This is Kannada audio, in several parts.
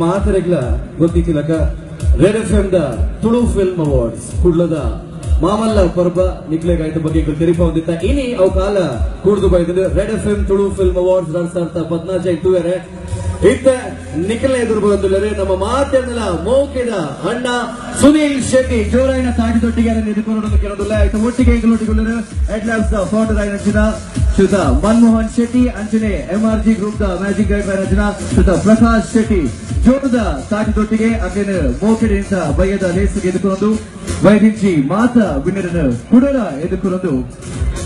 ಮಾತರೆಗ್ಲ ಗೊತ್ತಿತ್ತಿಲಕ ರೆಡ್ ಎಫ್ ಎಂ ದ ತುಳು ಫಿಲ್ಮ್ ಅವಾರ್ಡ್ಸ್ ಕುಡ್ಲದ ಮಾಮಲ್ಲ ಪರ್ಬ ನಿಕ್ಲೆಗ್ ಆಯ್ತ ಬಗ್ಗೆ ತೆರಿಪ ಹೊಂದಿತ್ತ ಇನಿ ಅವು ಕಾಲ ಕೂಡ್ದು ಬೈದಿದ್ದು red F M Tulu film awards 2014 ಇತ್ತ ನಿಖಿಲ ಎದುರು ಬಂದಿಲ್ಲರೆ ನಮ್ಮ ಮಾತೇನಲ್ಲ ಮೋಕೆದ ಅಣ್ಣ ಸುನೀಲ್ ಶೆಟ್ಟಿ ಜೋರಾಯಿನ ತಾಟಿದೊಟ್ಟಿಗೆ ಎದುರುಕೊಂಡು ಕೆಲವುದಿಲ್ಲ ಆಯ್ತು ಒಟ್ಟಿಗೆ ಎಂಗಳೊಟ್ಟಿಗೆ ಅಟ್ಲಾಸ್ ದ ಫೌಂಡರ್ ಆಗಿನ ಶ್ರೀತ ಮನಮೋಹನ್ ಶೆಟ್ಟಿ ಅಂಚನೆ ಎಂಆರ್ಜಿ ಗ್ರೂಪ್ ದ ಮ್ಯಾಜಿಕ್ ಗೈಡ್ ರಚನಾ ಶ್ರೀತ ಪ್ರಕಾಶ್ ಶೆಟ್ಟಿ ಜೋರದ ತಾಟಿದೊಟ್ಟಿಗೆ ಅಕ್ಕೇನ ಮೋಕೆಡಿಂದ ಬಯ್ಯದ ಲೇಸಿಗೆ ಎದುರುಕೊಂಡು ವೈದಿಂಚಿ ಮಾತ ವಿನ್ನರನ್ನು ಕುಡರ ಎದುರುಕೊಂಡು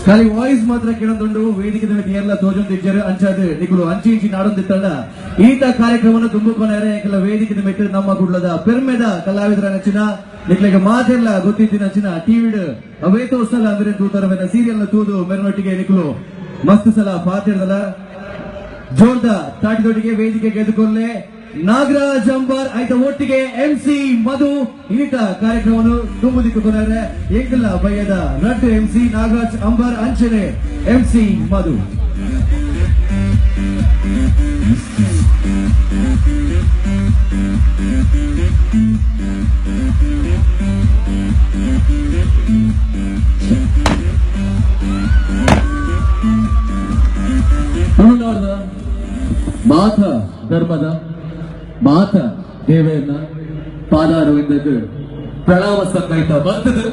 ಖಾಲಿ ವಾಯ್ಸ್ ಮಾತ್ರ ಕೇಳೊಂದುಂಡು ವೇದಿಕೆ ಎಲ್ಲ ತೋಜೊಂದಿಜ್ಜರು ಅಂಚಾದ ನಿಗುಲು ಅಂಚಿ ಇಂಚಿ ನಾಡೊಂದಿತ್ತಲ್ಲ ಈತ ಕಾರ್ಯಕ್ರಮವನ್ನು ತುಂಬುಕೊನೆರೆ ಕೆಲ ವೇದಿಕೆ ಮೆಟ್ಟು ನಮ್ಮ ಕುಡ್ಲದ ಪೆರ್ಮೆದ ಕಲಾವಿದರ ನಚ್ಚಿನ ನಿಕ್ಲೆಗೆ ಮಾತೆಲ್ಲ ಗೊತ್ತಿದ್ದ ನಚ್ಚಿನ ಟಿವಿಡ್ ಅವೇತೋ ಸಲ ಅಂದ್ರೆ ತೂತರವೆನ ಸೀರಿಯಲ್ ತೂದು ಮೆರವಣಿಗೆ ನಿಗುಲು ಮಸ್ತ್ ಸಲ ಪಾತಿರದಲ್ಲ ಜೋರ್ದ ತಾಟಿದೊಟ್ಟಿಗೆ ವೇದಿಕೆ ಗೆದ್ದುಕೊಳ್ಳೆ ನಾಗರಾಜ್ ಅಂಬರ್ ಆಯ್ತ ಒಟ್ಟಿಗೆ MC ಮಧು ಈತ ಕಾರ್ಯಕ್ರಮವನ್ನು ತುಂಬುದಿಕ್ಕುತ್ತಾರೆ ಎಂಕಲ್ಲ ಬಯ್ಯದ ರಡ್ MC ನಾಗರಾಜ್ ಅಂಬರ್ ಅಂಚನೆ MC ಮಧು ತುಳುನಾಡದ ಮಾತ ಧರ್ಮದ ಮಾತ ದೇವೇರ್ನ ಪಾದಾರವಿಂದಕ್ಕೆ ಪ್ರಣಾಮ ಸಹಿತ ಬಂದದು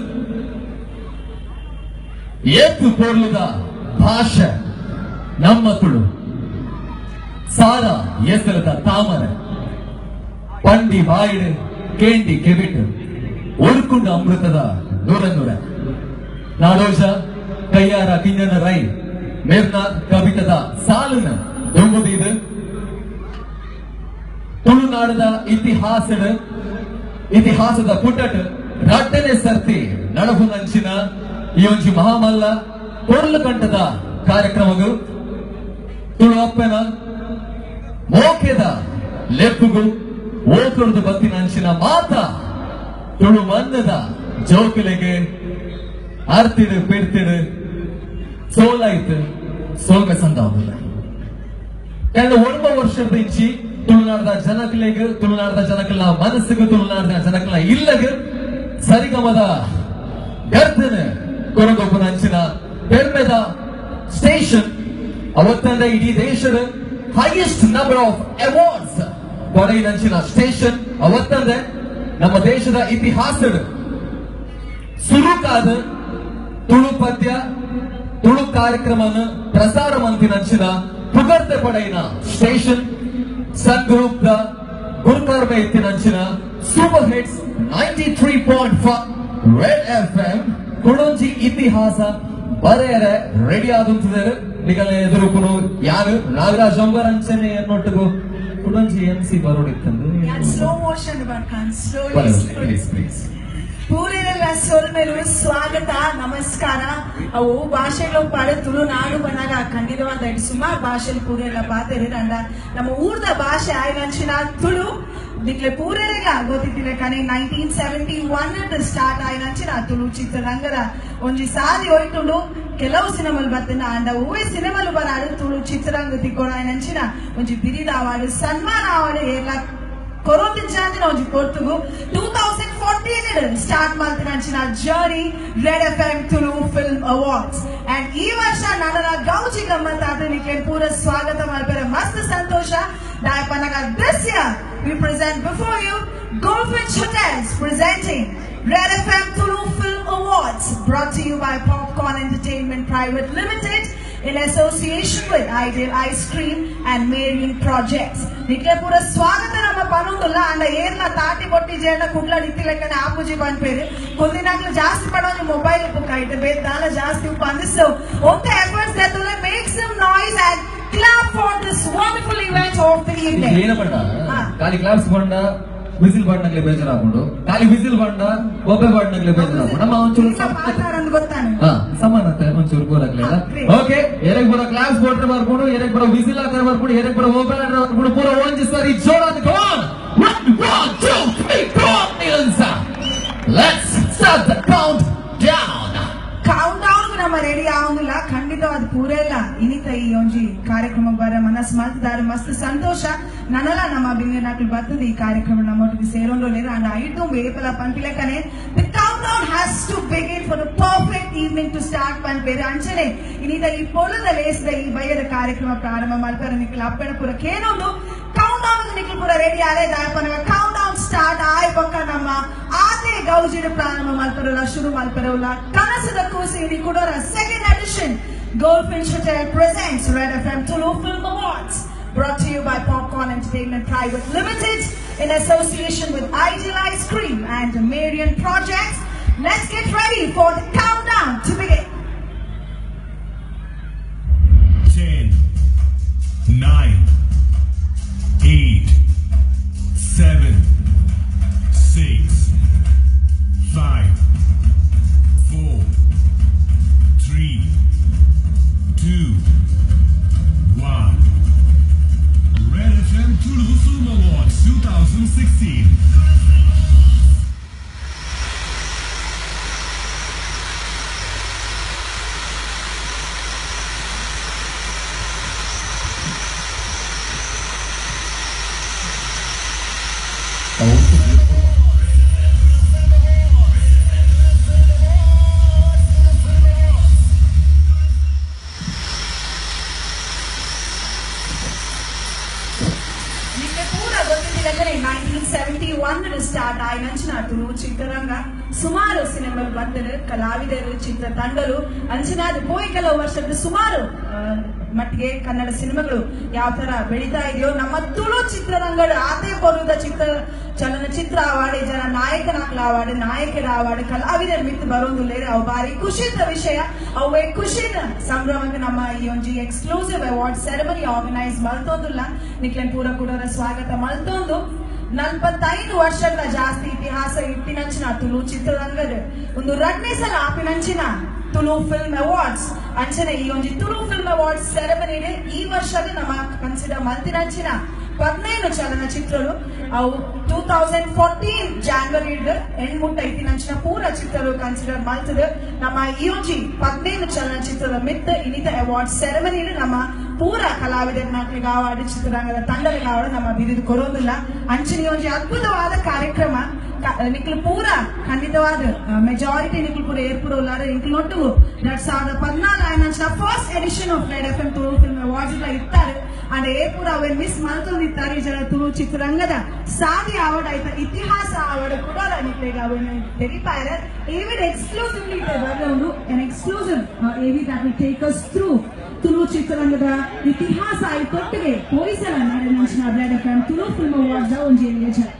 ಏತು ಪೋರ್ಲದ ಭಾಷೆ ನಮ್ಮ ತುಳು ಸಾರ ಎಸಲದ ತಾಮರೆ ಪಂಡಿ ಬಾಯಿಡು ಕೇಂಡಿ ಕೆಬಿಟ್ಟು ಒಡ್ಕುಂಡ ಅಮೃತದ ನೂರ ನೂರ ನಾಡೋಷ ಕೈಯಾರ ಕಿಂಜನ ರೈ ಮೇರ್ನಾಥ್ ಕವಿತದ ಸಾಲಿನ ದೊಂಬುದಿದು ತುಳುನಾಡದ ಇತಿಹಾಸದ ಪುಟಟ್ ರಟ್ಟನೆ ಸರ್ತಿ ನಡಪು ನಂಚಿನ ಈ ಒಂಜಿ ಮಹಾಮಲ್ಲ ಕೊರ್ಲು ಕಂಠದ ಕಾರ್ಯಕ್ರಮಗಳು ತುಳು ಅಪ್ಪನ ಮೋಕೆದ ಲೆಪ್ಪುಗಳು ಓಕುರ್ದು ಬತ್ತಿನ ಅಂಚಿನ ಮಾತ ತುಳು ಮನ್ನದ ಜೋಕಲೆಗೆ ಅರ್ತಿಡು ಪಿಡ್ತಿಡು ಸೋಲಾಯ್ತು ಸೋಲ್ಮೆ ಸಂದಾವುದಿಲ್ಲ ಕಳೆದ 1 ವರ್ಷದ ಇಂಚಿ ತುಳುನಾಡದ ಜನಕಲೆಗೆ ತುಳುನಾಡದ ಜನಕಲ ಮನಸ್ಸಿಗೆ ತುಳುನಾಡದ ಜನಕಲ ಇಲ್ಲಗೆ ಸರಿಗಮದ ಗರ್ಧನ ಕೊರಗೊಬ್ಬನ ಅಂಚಿನ ಪೆರ್ಮೆದ ಸ್ಟೇಷನ್ ಅವತ್ತಂದ ಇಡೀ ದೇಶದ ಹೈಯೆಸ್ಟ್ ನಂಬರ್ ಆಫ್ ಅವಾರ್ಡ್ಸ್ ಕೊಡಗಿನಂಚಿನ ಸ್ಟೇಷನ್ ಅವತ್ತಂದ ನಮ್ಮ ದೇಶದ ಇತಿಹಾಸದ ಸುರುಕಾದ ತುಳು ಪದ್ಯ ತುಳು ಕಾರ್ಯಕ್ರಮನ ಪ್ರಸಾರ ಮಂತಿನಂಚಿನ ಪುಗರ್ತೆ ಪಡೆಯಿನ ಸ್ಟೇಷನ್ ಸನ್ ಗ್ರೂಪ್ ದ ಗುರುಕರ್ಮ ಎತ್ತಿನಂಚಿನ ಸೂಪರ್ ಹಿಟ್ಸ್ 93.5 ರೆಡ್ FM ಕುಡೊಂಜಿ ಇತಿಹಾಸ ಬರೆಯರೆ ರೆಡಿ ಆದಂತಿದ್ದಾರೆ ನಿಗಲೆ ಎದುರುಕುನು ಯಾರು ನಾಗರಾಜ್ ಅಂಬರ್ ಅಂಚನೆ ಎನ್ನೊಟ್ಟಿಗೂ ಕುಡೊಂಜಿ MC ಬರೋಡಿತ್ತಂದು ಸ್ಲೋ ಮೋಷನ್ ಬರ್ಕಾನ್ ಸ್ಲೋಲಿ ಪೂರೆಲ್ಲ ಸೋಲ್ಮೇಲು ಸ್ವಾಗತ ನಮಸ್ಕಾರ ಅವು ಭಾಷೆಗಳು ಪಾಡೆ ತುಳುನಾಡು ಬನ್ನಾಗ ಖಂಡಿತವಾದ ಸುಮಾರು ಭಾಷೆలు ಪೂರೆಲ್ಲ ಪಾತೆರಿ ಅಂಡ ನಮ್ಮ ಊರ್ದ ಭಾಷೆ ಆಯ್ನಂಚಿನ ತುಳು ದಿಕ್ಲೆ ಪೂರೆಲ್ಲ ಗೊತ್ತಿದ್ದಿಲ್ಲ కానీ 1971 ಸ್ಟಾರ್ಟ್ ಆಯ್ನಂಚಿನ ತುಳು ಚಿತ್ರರಂಗದ ಒಂಜಿ ಸಾರಿ ಹೋಯ್ತುಂಡು ಕೆಲವು ಸಿನಿಮಾಲು ಬತ್ತಿನ ಅಂಡ ಹೂವೆ ಸಿನಿಮಾಲು ಬರಾಡು ತುಳು ಚಿತ್ರರಂಗ ತಿಕ್ಕೋಣ ಆಯ್ನಂಚಿನ ಒಂಜಿ ಬಿರಿದ ಅವಾರ್ಡ್ ಸನ್ಮಾನ ಅವಾರ್ಡ್ ಎಲ್ಲ ಕೊರೋತಿಂಚಾಂದಿನ ಒಂಜಿ ಕೊರ್ತುಗು 2014 ಸ್ಟಾರ್ಟ್ ಮಾಡ್ತಿನ journey red FM Tulu film awards and ಈ ವರ್ಷ ನನ್ನ ಗೌಜಿ ಗಮ್ಮತ್ ಆದನಿಗೆ ಪೂರ ಸ್ವಾಗತ ಮಾಡ್ತಾರೆ ಮಸ್ತ್ ಸಂತೋಷ ದಾಯಪನಗ this year we present before you Goldfinch Hotels presenting Red FM Tulu Film Awards brought to you by Popcorn Entertainment Private Limited in association with Ideal Ice Cream and Marian Projects. ನಿಕ್ಕೆ ಪೂರ ಸ್ವಾಗತ ನಮ್ಮ ಪನುಂದುಲ್ಲ ಅಂಡ ಏರ್ನ ತಾಟಿ ಬೊಟ್ಟಿ ಜೇನ ಕುಡ್ಲ ನಿತ್ತಿಲೆಕ್ಕನೆ ಆಪುಜಿ ಬಂದ್ಪೇರಿ ಕುಂದಿನಾಗ್ಲು ಜಾಸ್ತಿ ಪಡೋದು ಮೊಬೈಲ್ ಬುಕ್ ಆಯ್ತು ಬೇದಾಲ ಜಾಸ್ತಿ ಉಪಂದಿಸು ಒತ್ತೆ ಎಫರ್ಟ್ಸ್ ದೆತ್ತುಲೆ make some noise and clap for this wonderful event of the evening. ಏನ ಪಡ ಖಾಲಿ ಕ್ಲಾಪ್ಸ್ ಬಂಡ ವಿಸಿಲ್ ಬಾಡ್ನಾಗ್ಲೇ ಬೇಜಾರಾಗ್ಬಿಡು ಖಾಲಿ ವಿಸಿಲ್ ಬಾಡ್ನ ಒಬ್ಬೆ ಬಾಡ್ನಾಗ್ಲೇ ಬೇಜಾರಾಗ್ಬಿಡು ನಮ್ಮ ಒಂಚೂರು ಮಾತಾಡಂದು ಗೊತ್ತಾನೆ ಸಮಾನತೆ ಒಂಚೂರು ಗೋರಾಗ್ಲಿಲ್ಲ ಓಕೆ ಎರಕ್ ಬರೋ ಕ್ಲಾಪ್ಸ್ ಬೋಟ್ರೆ ಬರ್ಕೊಂಡು ಎರಕ್ ಬರೋ ವಿಸಿಲ್ ಹಾಕರ್ ಬರ್ಕೊಂಡು ಎರಕ್ ಬರೋ ಒಬ್ಬೆ ಬರ್ಕೊಂಡು ಪೂರ ಒಂಜಿ ಸಾರಿ ಜೋರಾದ ಗೋನ್ 1 2 3 4 let's start the count down ನಮ್ಮ ರೆಡಿ ಆಗುದಿಲ್ಲ ಖಂಡಿತವಾದ ಖಂಡಿತವಾದ ಪೂರೆಲ್ಲ ಇನಿತ ಈ ಒಂಜಿ ಕಾರ್ಯಕ್ರಮ ಬರ ಮನಸ್ ಮಲ್ತಿದಾರು ಮಸ್ತ್ ಸಂತೋಷ ನನಲ ನಮ್ಮ ಬಿಂಗನಾಕ್ಲು ಬರ್ತದೆ ಈ ಕಾರ್ಯಕ್ರಮ ನಮ್ಮೊಟ್ಟಿಗೆ ಸೇರೋಂಡೋಲೇರು ಅಂಡ್ ಐಟು ಬೇಪಲ ಪಂಪಿಲೆಕ್ಕನೆ the countdown has to begin for the perfect evening to start ಪಂಪೇರು ಅಂಚನೆ ಇನಿತ ಈ ಪೊಲದ ಲೇಸಿದ ಈ ಬಯ್ಯದ ಕಾರ್ಯಕ್ರಮ ಪ್ರಾರಂಭ ಮಲ್ಪರ ನಿಕ್ಲ ಅಪ್ಪಣ ಪೂರ ಕೇನೊಂದು ಕೌಂಟ್ಡೌನ್ ನಿಕ್ಲು ಪೂರ ರೆಡಿ ಆಲೆ ದಾಯಪನ ಕೌಂಟ್ಡೌನ್ ಸ್ಟಾರ್ಟ್ ಆಯ್ ಪಕ್ಕ ನಮ್ಮ ಆತೆ ಗೌಜಿನ ಪ್ರಾರಂಭ ಮಲ್ಪರಲ್ಲ ಶುರು ಮಲ್ಪರಲ್ಲ ಕನಸದ ಕೂಸಿ ಕೊಡೋರ second edition Goldfinch Hotel presents Red FM Tulu Film Awards, brought to you by Popcorn Entertainment Private Limited in association with Ideal Ice Cream and Marian Projects. Let's get ready for the countdown to begin. 10, 9, 8, 7, 6, 5, 4, 3, 2, 1. Red FM Tulu Film Awards 2016. ನಿಮಗೆ ಪೂರ ಗೊತ್ತಿದ್ದಿಲ್ಲಂದ್ರೆ 1971 ಸ್ಟಾರ್ಟ್ ಆಯ್ನಂಚಿನ ತುಳು ಚಿತ್ರರಂಗ ಸುಮಾರು ಸಿನಿಮಾಗಳು ಬಂದರು ಕಲಾವಿದರು ಚಿತ್ರ ತಂಡಗಳು ಅಂಚಿನಾದ ಹೋಗಿ ಕೆಲವು ವರ್ಷದ ಸುಮಾರು ಮಟ್ಟಿಗೆ ಕನ್ನಡ ಸಿನಿಮಾಗಳು ಯಾವ ತರ ಬೆಳೀತಾ ಇದೆಯೋ ನಮ್ಮ ತುಳು ಚಿತ್ರರಂಗಗಳು ಆತೆ ಬರುವುದ ಚಲನಚಿತ್ರ ಅವಾರ್ಡ್ ಜನ ನಾಯಕನಾಗ್ಲ ಅವಾರ್ಡ್ ನಾಯಕರ ಅವಾರ್ಡ್ ಕಲಾವಿದರ ಮಿತ್ತು ಬರೋದಿಲ್ಲ ಅವು ಬಾರಿ ಖುಷಿದ ವಿಷಯ ಅವೇ ಖುಷಿದ ಸಂಭ್ರಮಕ್ಕೆ ನಮ್ಮ ಈ ಒಂದು ಎಕ್ಸ್ಕ್ಲೂಸಿವ್ ಅವಾರ್ಡ್ ಸೆರೆಮನಿ ಆರ್ಗನೈಸ್ ಮಲ್ತೋದಿಲ್ಲ ನಿಕ್ಲೆನ್ ಪೂರ ಕೂಡ ಸ್ವಾಗತ ಮಲ್ತೊಂದು 45 ವರ್ಷಗಳ ಜಾಸ್ತಿ ಇತಿಹಾಸ ಇಟ್ಟಿನಂಚಿನ ತುಳು ಚಿತ್ರರಂಗದ ಒಂದು 2ನೇ ಸಲ ಆಪಿನಂಚಿನ ತುಳು ಫಿಲ್ಮ್ ಅವಾರ್ಡ್ಸ್ ಅಂಚನೆ ಈ ಒಂದು ತುಳು ಫಿಲ್ಮ್ ಅವಾರ್ಡ್ಸ್ ಸೆರೆಮನಿ ಈ ವರ್ಷದ ನಮ್ಮ ಕನ್ಸಿಡರ್ ಮಲ್ತಿನಂಚಿನ 15 ಚಲನಚಿತ್ರಗಳು ಅವು 2014 ಜಾನ್ವರಿ ಹೆಣ್ಮುಟ್ಟ ಇತ್ತಿನಂಚಿನ ಪೂರ ಚಿತ್ರಗಳು ಕನ್ಸಿಡರ್ ಮಲ್ತದ ನಮ್ಮ ಈ ಒಂದು 15 ಚಲನಚಿತ್ರದ ಮಿತ್ ಇನಿತ ಅವಾರ್ಡ್ ಸೆರೆಮನಿ ನಮ್ಮ ಪೂರ ಕಲಾವಿದರ ನಾಲ್ಕು ಅವಾರ್ಡ್ ಚಿತ್ರರಂಗದ ತಂಡಗಳ ಅವಾರ್ಡ್ ನಮ್ಮ ಬಿರಿದು ಕೊಡೋದಿಲ್ಲ ಅಂಚಿನ ಒಂದು ಅದ್ಭುತವಾದ ಕಾರ್ಯಕ್ರಮ ನಿಕ್ಲು ಪೂರ ಖಂಡಿತವಾದ ಮೆಜಾರಿಟಿ ನಿಕ್ಲು ಪೂರ ಏರ್ಪಡೋಲ್ಲಾರ ನಿಕ್ಲು ಒಟ್ಟು 2014 ಆಯ್ನ first edition of red F M Tulu film awards ಎಲ್ಲ ಇರ್ತಾರೆ ಅಂಡ್ ಏರ್ಪುರ ಅವನ್ ಮಿಸ್ ಮಾಡ್ಕೊಂಡಿರ್ತಾರೆ ಈ ಜನ ತುಳು ಚಿತ್ರರಂಗದ ಸಾಧಿ ಅವಾರ್ಡ್ ಆಯ್ತಾ ಇತಿಹಾಸ ಅವಾರ್ಡ್ ಕೂಡ ನಿಕ್ಲಿಗೆ ಅವನು ತೆರಿಪಾಯಿರ even exclusively ಬರೋದು an exclusive AV that will take us through Tulu ಚಿತ್ರರಂಗದ ಇತಿಹಾಸ ಆಯ್ತೊಟ್ಟಿಗೆ ಹೋಯಿಸಲ ನಡೆದ red F M Tulu film awards ಒಂದು ಯೋಜನೆ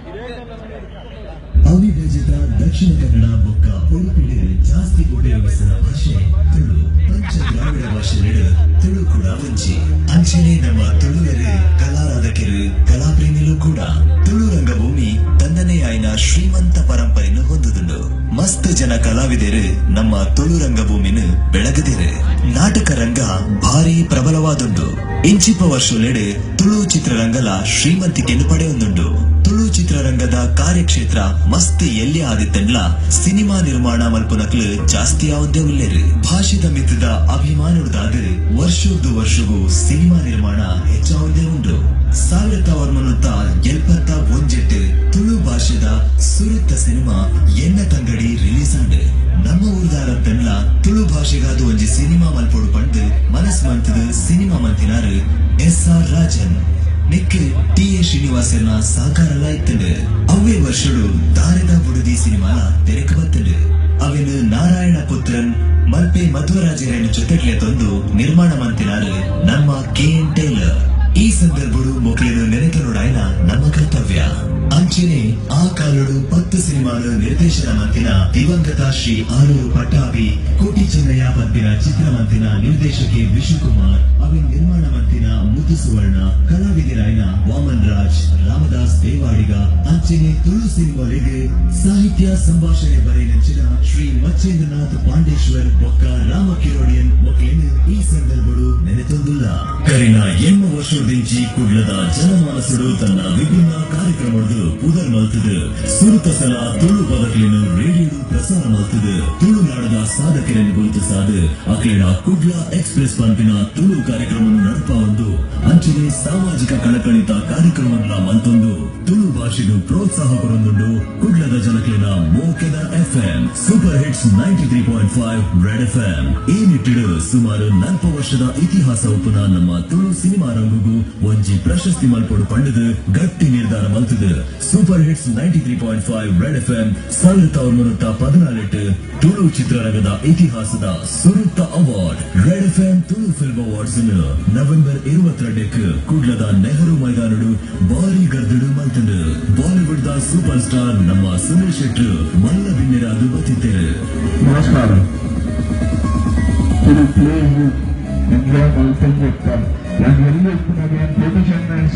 ಅವಿಭಜಿತ ದಕ್ಷಿಣ ಕನ್ನಡ ಬೊಕ್ಕ ಉಡುಪಿಡು ಜಾಸ್ತಿ ಉಪಯೋಗಿಸಿದ ಭಾಷೆ ತುಳು ಪಂಚ ದ್ರಾವಿಡ ಭಾಷೆಗಳು ತುಳು ಕೂಡ ಮುಂಚೆ ಅಂಚನೆ ನಮ್ಮ ತುಳುವೆರು ಕಲಾರಾಧಕರು ಕಲಾಪ್ರೇಮಿಗಳು ಕೂಡ ತುಳು ರಂಗಭೂಮಿ ತಂದನೇ ಆಯ್ನ ಶ್ರೀಮಂತ ಪರಂಪರೆಯನ್ನು ಹೊಂದುದುಂಡು ಮಸ್ತ್ ಜನ ಕಲಾವಿದರು ನಮ್ಮ ತುಳು ರಂಗಭೂಮಿನ ಬೆಳಗದಿರು ನಾಟಕ ರಂಗ ಭಾರಿ ಪ್ರಬಲವಾದುಂಡು ಇಂಚಿಪ ವರ್ಷಲೆಡೆ ತುಳು ಚಿತ್ರರಂಗಲ ಶ್ರೀಮಂತಿಕೆಯನ್ನು ಪಡೆಯೊಂದುಂಡು ತುಳು ಚಿತ್ರರಂಗದ ಕಾರ್ಯಕ್ಷೇತ್ರ ಮಸ್ತ್ ಎಲ್ಲಿ ಆದಿತ್ತಂಡ್ಲ ಸಿನಿಮಾ ನಿರ್ಮಾಣ ಮಲ್ಪುನಕ್ಲು ಜಾಸ್ತಿ ಆವಂದೇ ಉಲ್ಲೇರು ಭಾಷೆದ ಮಿತ್ತದ ಅಭಿಮಾನದಾದ ವರ್ಷಗೂ ಸಿನಿಮಾ ನಿರ್ಮಾಣ ಹೆಚ್ಚಾವಂದೇ ಉಂಡು 1971 ತುಳು ಭಾಷೆದ ಸುರಿತ ಸಿನಿಮಾ ಎನ್ನ ತಂಗಡಿ ರಿಲೀಸ್ ಆಂಡ್ ನಮ್ಮ ಊರ್ದಾರ ತಂಡ್ಲ ತುಳು ಭಾಷೆಗಾದ ಒಂಜಿ ಸಿನಿಮಾ ಮಲ್ಪೋಡು ಪಂಡ್ ಮನಸ್ ಮಂತದ ಸಿನಿಮಾ ಮಂತಿನಾರು SR ರಾಜನ್ ನಿಕ್ ಟಿ.ಎ. ಶ್ರೀನಿವಾಸನ ಸಹಕಾರಲ ಇತ್ತಂಡು ಅವೇ ವರ್ಷಡು ದಾರದ ಬುಡದಿ ಸಿನಿಮಾಲ ತೆರೆಕ ಬತ್ತಂಡು ಅವಿನ ನಾರಾಯಣ ಪುತ್ರನ್ ಮಲ್ಪೆ ಮಧ್ವರಾಜರನ್ನ ಜೊತೆಗ್ಲೆ ತಂದು ನಿರ್ಮಾಣ ಮಂತಿನಾರು ನಮ್ಮ KN ಟೇಲರ್ ಈ ಸಂದರ್ಭಡು ಮೊಕ್ಲೇನು ನೆನೆತನೋಡಾಯ್ನ ನಮ್ಮ ಕರ್ತವ್ಯ ಅಂಚನೆ ಆ ಕಾಲಡು 10 ಸಿನಿಮಾದ ನಿರ್ದೇಶನ ಮಂತಿನ ದಿವಂಗತ ಶ್ರೀ ಆರೂರು ಪಟ್ಟಾಭಿ ಕೋಟಿ ಚೆನ್ನಯ್ಯ ಪಂಪಿನ ಚಿತ್ರಮಂತಿನ ನಿರ್ದೇಶಕಿ ವಿಶ್ವಕುಮಾರ್ ಅವಿನ ನಿರ್ಮಾಣ ಮಂತಿನ ಮುದ್ದು ಸುವರ್ಣ ಕಲಾವಿದರಾಯ್ನ ವಾಮನ್ ರಾಜ್ ರಾಮದಾಸ್ ದೇವಾಡಿಗ ಅಂಚನೆ ತುಳು ಸಿನಿಮಾಲಿಗೆ ಸಾಹಿತ್ಯ ಸಂಭಾಷಣೆ ಬರೆಯಂಚಿನ ಶ್ರೀ ಮಚ್ಚೇಂದ್ರನಾಥ್ ಪಾಂಡೇಶ್ವರ್ ಬೊಕ್ಕ ರಾಮ ಕಿರೋಡಿಯನ್ ಮೊಕ್ಲೇನು ಈ ಸಂದರ್ಭಡು ನೆನೆತೊಂದುಲ್ಲ ಕರಿನ ಎಮ್ಮ ವರ್ಷದಿಂಚಿ ಕುಡ್ಲದ ಜನಮಾನಸುಡು ತನ್ನ ವಿಭಿನ್ನ ಕಾರ್ಯಕ್ರಮಗಳು ಪುದರ್ ಮಲ್ತದು ಸುರುತ ಸಲ ತುಳು ಪದಕಲಿನ ರೇಡಿಯೋ ಪ್ರಸಾರ ಮಲ್ತದು ತುಳು ತುಳುನಾಡದ ಸಾಧಕರನ್ನು ಗುರುತಿಸಾದ ಅಕ್ಲೇಡ ಕುಡ್ಲ ಎಕ್ಸ್ಪ್ರೆಸ್ ಪಂಪಿನ ತುಳು ಕಾರ್ಯಕ್ರಮವನ್ನು ನಡಪ ಒಂದು ಅಂಚನೆ ಸಾಮಾಜಿಕ ಕಳಕಳಿತ ಕಾರ್ಯಕ್ರಮಗಳ ಮಲ್ತೊಂದು ತುಳು ಭಾಷೆಗೂ ಪ್ರೋತ್ಸಾಹ ಕೊರೊಂದುಂಡು ಕುಡ್ಲದ ಜನಕ್ಲಿನ ಮೋಕೆದ FM super hits 93.5 red FM ಈ ನಿಟ್ಟಿಡು ಸುಮಾರು 40 ವರ್ಷದ ಇತಿಹಾಸ ಉಪುನ ನಮ್ಮ ತುಳು ಸಿನಿಮಾ ರಂಗುಗೂ ಒಂಜಿ ಪ್ರಶಸ್ತಿ ಮಲ್ಪೊಡು ಪಂಡದು ಗಟ್ಟಿ ನಿರ್ಧಾರ ಮಲ್ತದು super hits 93.5 red FM 1914 Tulu ಚಿತ್ರರಂಗದ ಇತಿಹಾಸದ ಸುರುತ್ತ award red FM Tulu film awards November 22 ಕುಡ್ಲದ ನೆಹರು ಮೈದಾನಡು ಬಾರಿ ಗರ್ದಡು ಮಲ್ತಂಡು ಬಾಲಿವುಡ್ ದ ಸೂಪರ್ ಸ್ಟಾರ್ ನಮ್ಮ ಸುನಿಲ್ ಶೆಟ್ಟಿ ಮಲ್ಲ ಬಿನ್ನೆರಾದು ಬತ್ತಿದ್ದೇರು. ನಮಸ್ಕಾರ. ಇದು ಪ್ಲೇಸ್ ಇಂಡಿಯಾ ಮಲ್ತಂಡ ನಾನು ಪ್ರೊಫೆಷನಲ್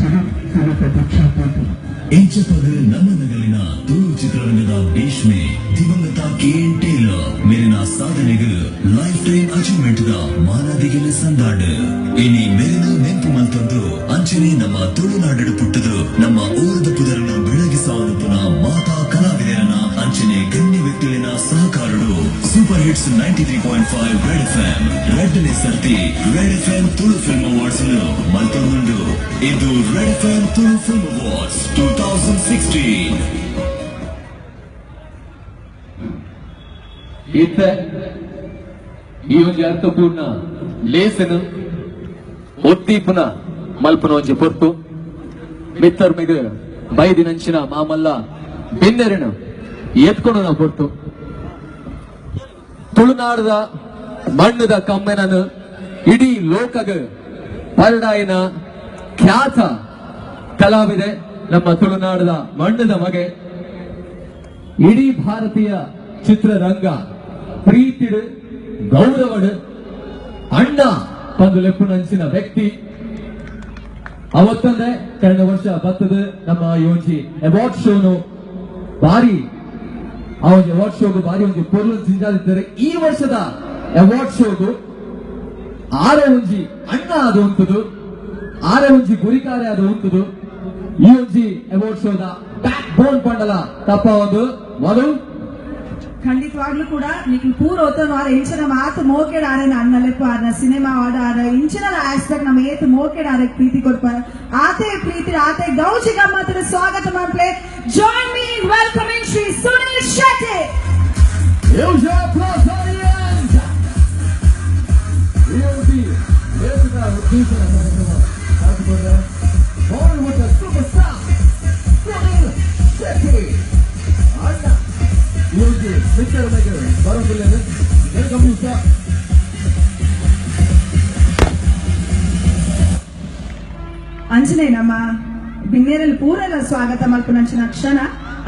ಎಂಚಪದ ನಮ್ಮ ನಗಲಿನ ತುಳು ಚಿತ್ರರಂಗದ ಭೀಷ್ಮೆ ದಿವಂಗತ KN ಟೇಲರ್ ಮೇಲಿನ ಸಾಧನೆಗೆ ಲೈಫ್ ಟೈಮ್ ಅಚೀವ್ಮೆಂಟ್ ದ ಮಾನದಿಗೆನ ಸಂದಾಡು ಇನಿ ಮೇಲಿನ ನೆಂಪು ಮಲ್ತೊಂದು ಅಂಚನೆ ನಮ್ಮ ತುಳುನಾಡು ಪುಟ್ಟದು ನಮ್ಮ ಊರದ ಪುದರನ ಬೆಳಗಿಸಾವನುಪುನ ಮಾತಾ ಕಲಾವಿದರನ ಅಂಚನೆ ಗಣ್ಯ ವ್ಯಕ್ತಿಗಳಿನ ಸಹಕಾರಡು ಸೂಪರ್ ಹಿಟ್ಸ್ 93.5 ರೆಡ್ FM ರೆಡ್ಡನೇ ಸರ್ತಿ red FM Tulu film awards ಮಲ್ತೊಂದುಂಡು ಇದು red FM Tulu film awards 2016. ಇತ್ತೆ ಈ ಒಂಜಿ ಅರ್ಥಪೂರ್ಣ ಲೇಸನು ಒದ್ದೀಪುನ ಮಲ್ಪನ ಒಂಜಿ ಪೊರ್ತು ಮಿತ್ತರ್ ಮಿಗ ಬೈದಿನಂಚಿನ ಮಾಮಲ್ಲ ಬೆನ್ನೆರಿನ ಎತ್ಕೊಂಡು ಪೊರ್ತು ತುಳುನಾಡದ ಮಣ್ಣದ ಕಮ್ಮೆನನು ಇಡೀ ಲೋಕಗ ಪರಡಾಯಿನ ಖ್ಯಾತ ಕಲಾವಿದೆ ನಮ್ಮ ತುಳುನಾಡದ ಮಣ್ಣದ ಮಗೆ ಇಡೀ ಭಾರತೀಯ ಚಿತ್ರರಂಗ ಪ್ರೀತಿಡು ಗೌರವಡು ಅಣ್ಣ ಪಂದು ಲೆಪ್ಪುನಂಚಿನ ವ್ಯಕ್ತಿ ಅವತ್ತಂದ್ರೆ ಕಳೆದ ವರ್ಷ ಬರ್ತದ ನಮ್ಮ ಯೋಜಿ ಅವಾರ್ಡ್ ಶೋನು ಬಾರಿ ಆ ಒಂದು ಅವಾರ್ಡ್ ಶೋಗು ಬಾರಿ ಒಂದು ಪೊರ್ಲು ಸಿಂಜಾದಿದ್ದಾರೆ. ಈ ವರ್ಷದ ಅವಾರ್ಡ್ ಶೋಗು ಆರೆ ಒಂಜಿ ಅಣ್ಣ ಅದು ಉಂಟದು ಆರೆ ಒಂಜಿ ಗುರಿಕಾರೆ ಅದು ಉಂಟದು ಈ ಒಂಜಿ ಅವಾರ್ಡ್ ಶೋದ ಬ್ಯಾಕ್ ಬೋನ್ ಪಂಡಲ ತಪ್ಪ ಒಂದು ಮೊದಲು ಖಂಡಿತವಾಗ್ಲೂ ಕೂಡ ನೀವು ಪೂರ ಹೊತ್ತನವಾರ ಇಂಚಿನ ಮಾತು ಮೋಕೆಡಾರೆ ಅಣ್ಣಲೆಪ್ಪ ಆರ್ನ ಸಿನಿಮಾ ಆಡ ಇಂಚಿನ ಆಸ್ಪೆಕ್ಟ್ ನಮ್ಮ ಏತು ಮೋಕೆಡಾರೆ ಪ್ರೀತಿ ಕೊಡ್ಪಾರ ಆತೆ ಪ್ರೀತಿ ಆತೆ ಗೌಜಿ ಗಮ್ಮತ್ರ ಸ್ವಾಗತ ಮಾಡ್ಲೆ join me in welcoming Shri Sunil Shetty. Bollywood super star Sunil Shetty ಅಣ್ಣ ಯೋಗಿ ಮಿಸ್ಟರ್ ಮೇಗರ್ ಬರೋದಿಲ್ಲ ವೆಲ್ಕಮ್ ಯು ಸರ್. ಅಂಚನೆ ನಮ್ಮ ಬಿನ್ನೇರಲ್ಲಿ ಪೂರೆಲ್ಲ ಸ್ವಾಗತ ಮಲ್ಪನಂಚಿನ ಕ್ಷಣ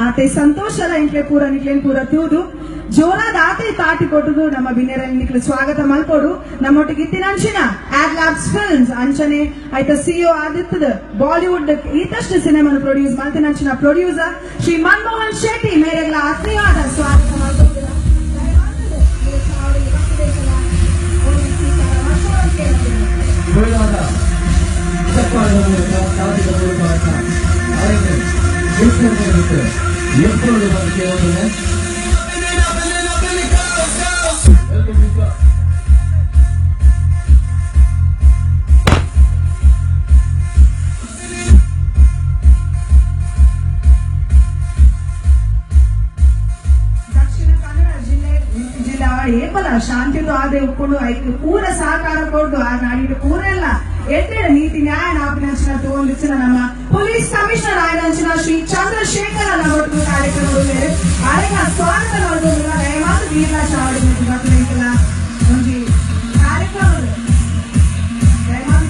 ಆತೆ ಸಂತೋಷದ ಇಂಟ್ಲೆ ಪೂರ ನಿಕ್ಲೇನ್ ಪೂರ ತೂದು ಜೋರಾದ ಆತೆ ತಾಟಿ ಕೊಟ್ಟುದು ನಮ್ಮ ಬಿನ್ನೇರಲ್ಲಿ ನಿಕ್ಲೆ ಸ್ವಾಗತ ಮಲ್ಪೋಡು ನಮ್ಮೊಟ್ಟಿಗೆ ಇತ್ತಿನಂಚಿನ ಆಡ್ ಲ್ಯಾಬ್ಸ್ ಫಿಲ್ಮ್ಸ್ ಅಂಚನೆ ಆಯ್ತ CEO ಆದಿತ್ತದ ಬಾಲಿವುಡ್ ಈತಷ್ಟು ಸಿನಿಮಾನು ಪ್ರೊಡ್ಯೂಸ್ ಮಲ್ತಿನಂಚಿನ ಪ್ರೊಡ್ಯೂಸರ್ ಶ್ರೀ ಮನಮೋಹನ್ ಶೆಟ್ಟಿ ಮೇರೆಗಳ ಆತ್ಮೀಯವಾದ ಸ್ವಾಗತ ಮಲ್ಪೋಡು. ಏಪಲ ಶಾಂತಿದು ಆದ್ರೆ ಉಟ್ಕೊಂಡು ಐದು ಪೂರ ಸಹಕಾರ ಕೊಟ್ಟು ಆ ನಾಡಿನ ಪೂರೆಲ್ಲ ಎತ್ತೇಳ ನೀತಿ ನ್ಯಾಯ ನಾಪಿನಂಚಿನ ತಗೊಂಡಿಚ್ಚಿನ ನಮ್ಮ ಪೊಲೀಸ್ ಕಮಿಷನರ್ ಆಯ್ದಂಚಿನ ಶ್ರೀ ಚಂದ್ರಶೇಖರ ನವತ್ತು ಕಾರ್ಯಕ್ರಮಗಳು ಅರೆಗ ಸ್ವಾಗತ ನೋಡಿಲ್ಲ ದಯಮಾಡಿ ವೀರರಾಜ ಆಡಿದ ಮಕ್ಕಳಿಗೆಲ್ಲ ಒಂದು ಕಾರ್ಯಕ್ರಮಗಳು ದಯಮಾಡಿ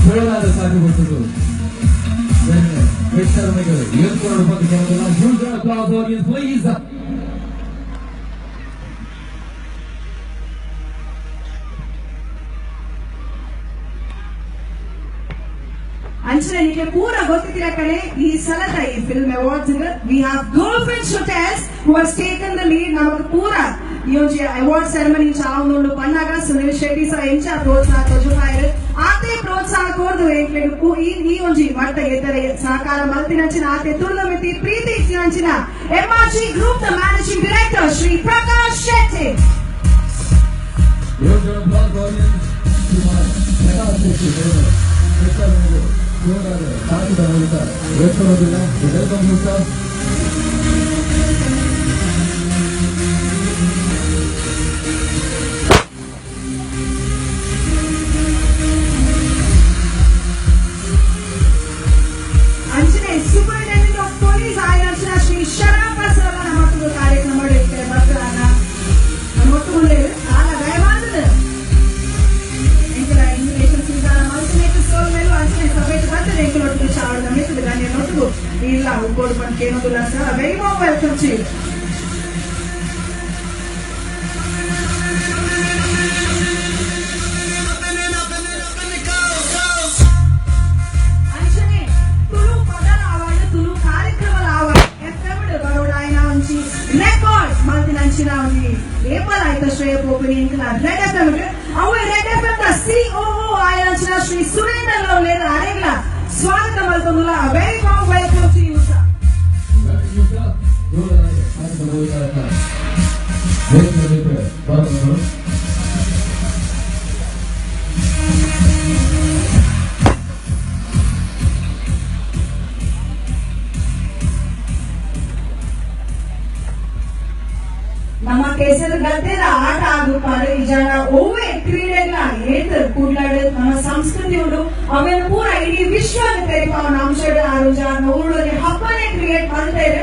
ಜೋರಾದ ಸಾಕು ಕೊಟ್ಟರು ಮಿಸ್ಟರ್ ಮೇಗರ್ ಹೇಳ್ಕೊಂಡು ಬಂದು ಕೆಲವೆಲ್ಲ huge applause audience please. ಅಂಚನೆ ನಿಮಗೆ ಪೂರ ಗೊತ್ತಿದ್ದೀರ ಕಡೆ ಈ ಸಲದ ಈ film awards we have girlfriend shooters ಹೂ ಹಸ್ ಟೇಕನ್ ದ ಲೀಡ್ ನಮಗೆ ಪೂರ ಈ ಅವಾರ್ಡ್ ಸೆರೆಮನಿ ಚಾವು ನೋಡು ಬಂದಾಗ ಸುನಿಲ್ ಶೆಟ್ಟಿ ಸಹ ಎಂಚ ಪ್ರೋತ್ಸಾಹ ತೋಜುನಾಯರು ಆತೆ ಪ್ರೋತ್ಸಾಹ ಕೋರ್ದು ಎಂಕ್ಲೆಡು ಈ ಒಂಜಿ ಮಟ್ಟ ಗೆದ್ದರೆ ಸಹಕಾರ ಮಲ್ತಿನಂಚಿನ ಆತೆ ತುಳುದ ಮಿತಿ ಪ್ರೀತಿ ಇಚ್ಚಿನಂಚಿನ MRG ಗ್ರೂಪ್ ದ ಮ್ಯಾನೇಜಿಂಗ್ ಡೈರೆಕ್ಟರ್ ಶ್ರೀ ಪ್ರಕಾಶ್ ಶೆಟ್ಟಿ. ಅಂಚನೆ ಸೂಪರಿಂಟೆಂಡೆಂಟ್ ಆಫ್ ಪೊಲೀಸ್ ಆಯ್ನಂಚಿನ ಶ್ರೀ ಶರಫ ಸರ್ ನಮ್ಮೊಟ್ಟಿಗೆ ಕಾರ್ಯಕ್ರಮ ಮಾಡಿರ್ತಾರೆ ಬರ್ತಾನ ನಮ್ಮೊಟ್ಟಿಗೆ ಆಲ ದಯಮಾಡಿದ ಎಂಕಲ ಇನ್ವಿಟೇಷನ್ ಸಿಗ್ತಾನ ಮಲ್ತಿನೇಕ ಸೋಲ್ ಮೇಲೂ ಅಂಚನೆ ಸಭೆಗೆ ಬರ್ತದೆ ಎಂಕಲೊಟ್ಟಿಗೆ ಚಾವಳದ ಮಿತ್ತದ ಗಣ್ಯನೊಟ್ಟಿಗೂ ಇಲ್ಲ ಉಗ್ಗೋಡು ಬಂದು ಕೇಳೋದಿಲ್ಲ sir. Very warm welcome to you. Record ಮಲ್ತಿನಂಚಿನ ಏಪಲ್ ಆಯ್ತು ಶ್ರೇಯ ಪೋಪಿನಿ ರೆಡ್ FM ಅವು ರೆಡ್ FM ದ COO ಆಯ್ನಂಚಿನ ಶ್ರೀ ಸುರೇಂದ್ರ ಲವ್ಲೇರ ಅರೆಗ್ಲ ಸ್ವಾಗತ ಮಲ್ತಂದುಲ. Very warm welcome to you sir. ನಮ್ಮ ಕೇಸರಿ ಗದ್ದೆದ ಆಟ ಆಗುತ್ತಾರೆ ಈ ಜನ ಒವ್ವೆ ಕ್ರೀಡೆಗಳ ಏತ್ ಕೂಡ್ಲಾಡು ನಮ್ಮ ಸಂಸ್ಕೃತಿ ಉಂಡು ಅವೇನು ಪೂರ ಇಡೀ ವಿಶ್ವದ ತೆರಿಪಾವನ ಅಂಶದ ಆರೋಜ ನೋಡೋರಿ ಹಬ್ಬನೇ ಕ್ರಿಯೇಟ್ ಮಾಡ್ತಾರೆ.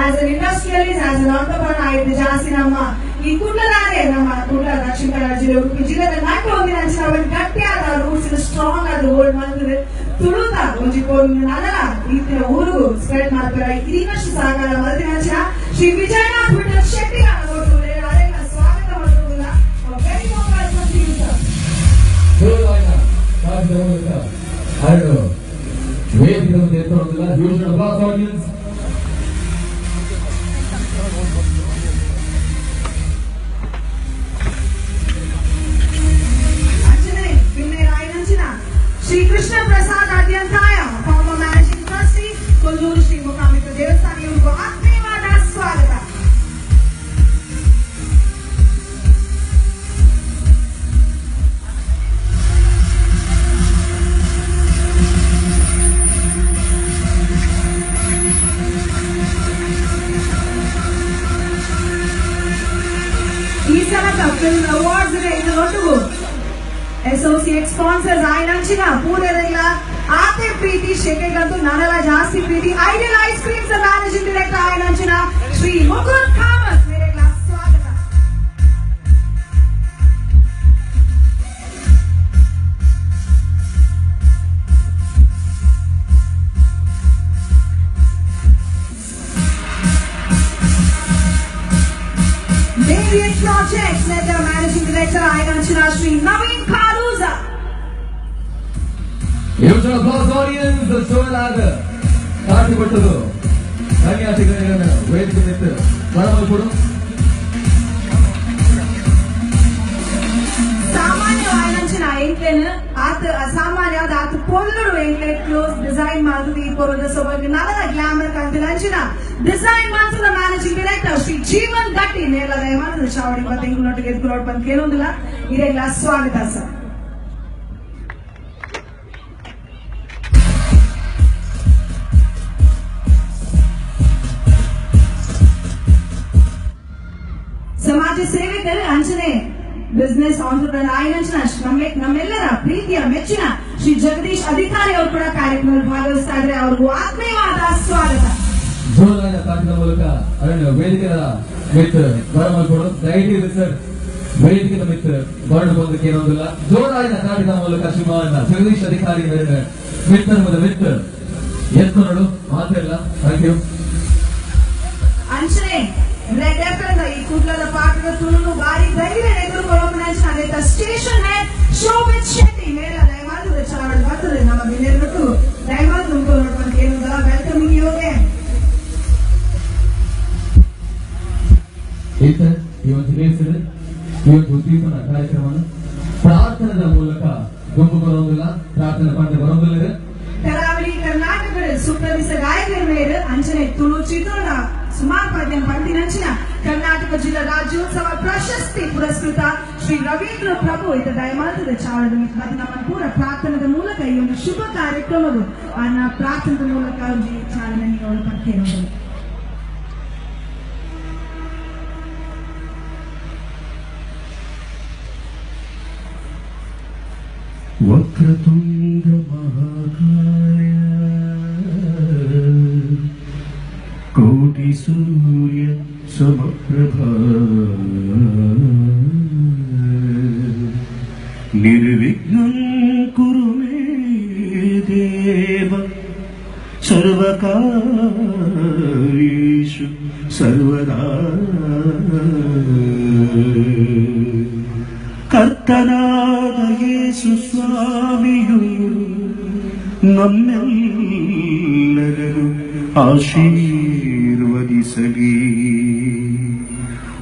As an industrialist as an entrepreneur ಆಯ್ತು ಜಾಸ್ತಿ ನಮ್ಮ ಈ ಕುಡ್ಲದಾರೆ ನಮ್ಮ ಕುಡ್ಲ ದಕ್ಷಿಣ ಕನ್ನಡ ಜಿಲ್ಲೆ ಉಡುಪಿ ಜಿಲ್ಲೆದ ನಾಟ್ಯ ಒಂದಿನ ಅವನ್ ಗಟ್ಟಿಯಾದ ರೂಟ್ಸ್ ಸ್ಟ್ರಾಂಗ್ ಆದ ಓಲ್ಡ್ ಮಾಡಿದ್ರೆ ತುಳುತ ಒಂಜಿ ನಲ್ಲ ರೀತಿಯ ಊರಿಗೂ ಸ್ಪ್ರೆಡ್ ಮಾಡ್ತಾರೆ. ಇನ್ನಷ್ಟು ಸಹಕಾರ ಮಲ್ತಿನ ಶ್ರೀ ವಿಜಯನಾಥ್ ವಿಠಲ್ ಶೆಟ್ಟಿ ಸ್ವಾಗತ ಮಾಡುವುದಿಲ್ಲ. Very warm welcome to you sir. Shri Krishna Prasad Adyantaya former managing trustee Kollur Shri Mookambika ದೇವಸ್ಥಾನ ಇವರಿಗೂ ಆತ್ಮೀಯವಾದ ಸ್ವಾಗತ. ಈ ಸಲದ ಫಿಲ್ಮ್ ಅವಾರ್ಡ್ಸ್ ಇದರೊಟ್ಟಿಗೂ ಅಸೋಸಿಯೇಟ್ ಸ್ಪಾನ್ಸರ್ಸ್ ಆಯ್ನಂಚಿನ ಪೂರೆಲ್ಲ ಆತೆ ಪ್ರೀತಿ ಶೆಕೆಗಂತೂ ನನ್ನೆಲ್ಲ ಜಾಸ್ತಿ ಪ್ರೀತಿ ideal ice creams managing director ಆಯ್ನಂಚಿನ ಶ್ರೀ ಮುಕುಂದ್ ಕಾಮತ್ ಮೇರೆಲ್ಲ ಸ್ವಾಗತ. Radiant Projects Nether Managing Director Ainanchina Shri Naveen Kaluza. ಯೋಜನಾ ಕ್ಲಾಸ್ ಆಡಿಯನ್ಸ್ ಸೋಲಾದ ಕಾಟಿ ಕೊಟ್ಟದು ಸನ್ಯಾಸಿಗಳನ್ನ ವೇದಿಕೆ ನಿಂತು ಬರಮಲ್ಪಡು. ಸಾಮಾನ್ಯ ಆಯ್ನಂಚಿನ ಎಂಕ್ಲೆನ್ ಆತ ಅಸಾಮಾನ್ಯವಾದ ಆತ ಪೊಲ್ಲುಡು ಎಂಕ್ಲೆ ಕ್ಲೋಸ್ ಡಿಸೈನ್ ಮಾಡುದು ಈ ಪೊರದ ಸೊಬಗೆ ನಲದ ಗ್ಲಾಮರ್ ಕಂತಿನಂಚಿನ ಡಿಸೈನ್ ಮಾಡ್ತದ ಮ್ಯಾನೇಜಿಂಗ್ ಡೈರೆಕ್ಟರ್ ಶ್ರೀ ಜೀವನ್ ಗಟ್ಟಿ ನೇರಲ ದಯಮಾಡಿದ ಚಾವಡಿ ಮತ್ತೆ ಎಂಗುಲೊಟ್ಟಿಗೆ ಎದ್ದುಕೊಳ್ಳೋದು ಬಂದು ಕೇಳೋದಿಲ್ಲ. ಇದೆಲ್ಲ ಸ್ವಾಗತ ಸರ್. ಸಮಾಜ ಸೇವೆಗಳು ಅಂಚನೆ ಬಿಸಿನೆಸ್ ಆಂಟರ್ಪ್ರನರ್ ಆಯ್ನಂಚಿನ ನಮ್ಮೆಲ್ಲರ ಪ್ರೀತಿಯ ಮೆಚ್ಚಿನ ಶ್ರೀ ಜಗದೀಶ್ ಅಧಿಕಾರಿ ಅವರು ಕೂಡ ಕಾರ್ಯಕ್ರಮದಲ್ಲಿ ಭಾಗವಹಿಸ್ತಾ ಇದ್ರೆ ಅವ್ರಿಗೂ ಆತ್ಮೀಯವಾದ ಸ್ವಾಗತ. ಜೋರಾದ ಕಾಟಿನ ಮೂಲಕ ಅದನ್ನು ವೇದಿಕೆಯ ಮಿತ್ರ ಬರಮಲ್ಪಡು ದಯವಿಟ್ಟು ಸರ್ ವೇದಿಕೆಯ ಮಿತ್ರ ಬರಡು ಬಂದಕ್ಕೆ ಏನೊಂದಿಲ್ಲ. ಜೋರಾದ ಕಾಟಿನ ಮೂಲಕ ಶ್ರೀಮಾನ್ ಜಗದೀಶ್ ಅಧಿಕಾರಿ ಮಿತ್ರ ಎತ್ತು ನೋಡು ಮಾತಿಲ್ಲ. Thank you. ಅಂಚನೆ ರೆಡ್ FM ಈ ಕೂಡ್ಲದ ಪಾಠದ ತುಳು ಬಾರಿ ಧೈರ್ಯ ಎದುರುಕೊಳ್ಳೋಣ ಸ್ಟೇಷನ್ ಹೆಡ್ ಶೋಭಿತ್ ಶೆಟ್ಟಿ ಮೇಲ ದಯಮಾಡಿದ ಚಾವಡಿ ಬರ್ತದೆ ನಮ್ಮ ಬೆನ್ನೆರಡು ದಯಮಾಡಿ ತುಂಬಿಕೊಳ್ಳೋಣ ಕೇಳುವುದಲ್ಲ. Welcoming you again. ಈ ಒಂದು ಹೆಸರು ಈ ಒಂದು ಉದ್ದೀಪನ ಕಾರ್ಯಕ್ರಮ ಪ್ರಾರ್ಥನೆಯ ಮೂಲಕ ಗುಂಪು ಬರೋದಿಲ್ಲ. ಪ್ರಾರ್ಥನೆ ಸುಪ್ರಸಿದ್ಧ ಗಾಯಕರ ಮೇಲೆ ಅಂಚನೆ ತುಳು ಚಿತ್ರೋಣ ಸುಮಾರು ಪದ್ಯಂ ಪಂಪಿನಂಚಿನ ಕರ್ನಾಟಕ ಜಿಲ್ಲಾ ರಾಜ್ಯೋತ್ಸವ ಪ್ರಶಸ್ತಿ ಪುರಸ್ಕೃತ ಶ್ರೀ ರವೀಂದ್ರ ಪ್ರಭು ಇತ ದಯಮಾನದ ಚಾವಣದ ಮತ್ತು ನಮ್ಮ ಪೂರ ಪ್ರಾರ್ಥನದ ಮೂಲಕ ಈ ಒಂದು ಶುಭ ಕಾರ್ಯಕ್ರಮವು ಆ ಪ್ರಾರ್ಥನದ ಮೂಲಕ ಚಾಲನೆ ನೀಡಲು ಪಡ್ತೇನೆ. ವಕ್ರತುಂಡ ಮಹಾಕಾಯ ಕೋಟಿ ಸೂರ್ಯ ಸಮಪ್ರಭ ನಿರ್ವಿಘ್ನಂ ಕುರು ಮೇ ದೇವ ಸರ್ವಕಾರ್ಯೇಷು ಸರ್ವದಾ ಕರ್ತನಾದ ಯೇಸು ಸ್ವಾಮಿಯು ನಮ್ಮೆಲ್ಲರಿಗೂ ಆಶೀರ್ವದಿಸಲಿ.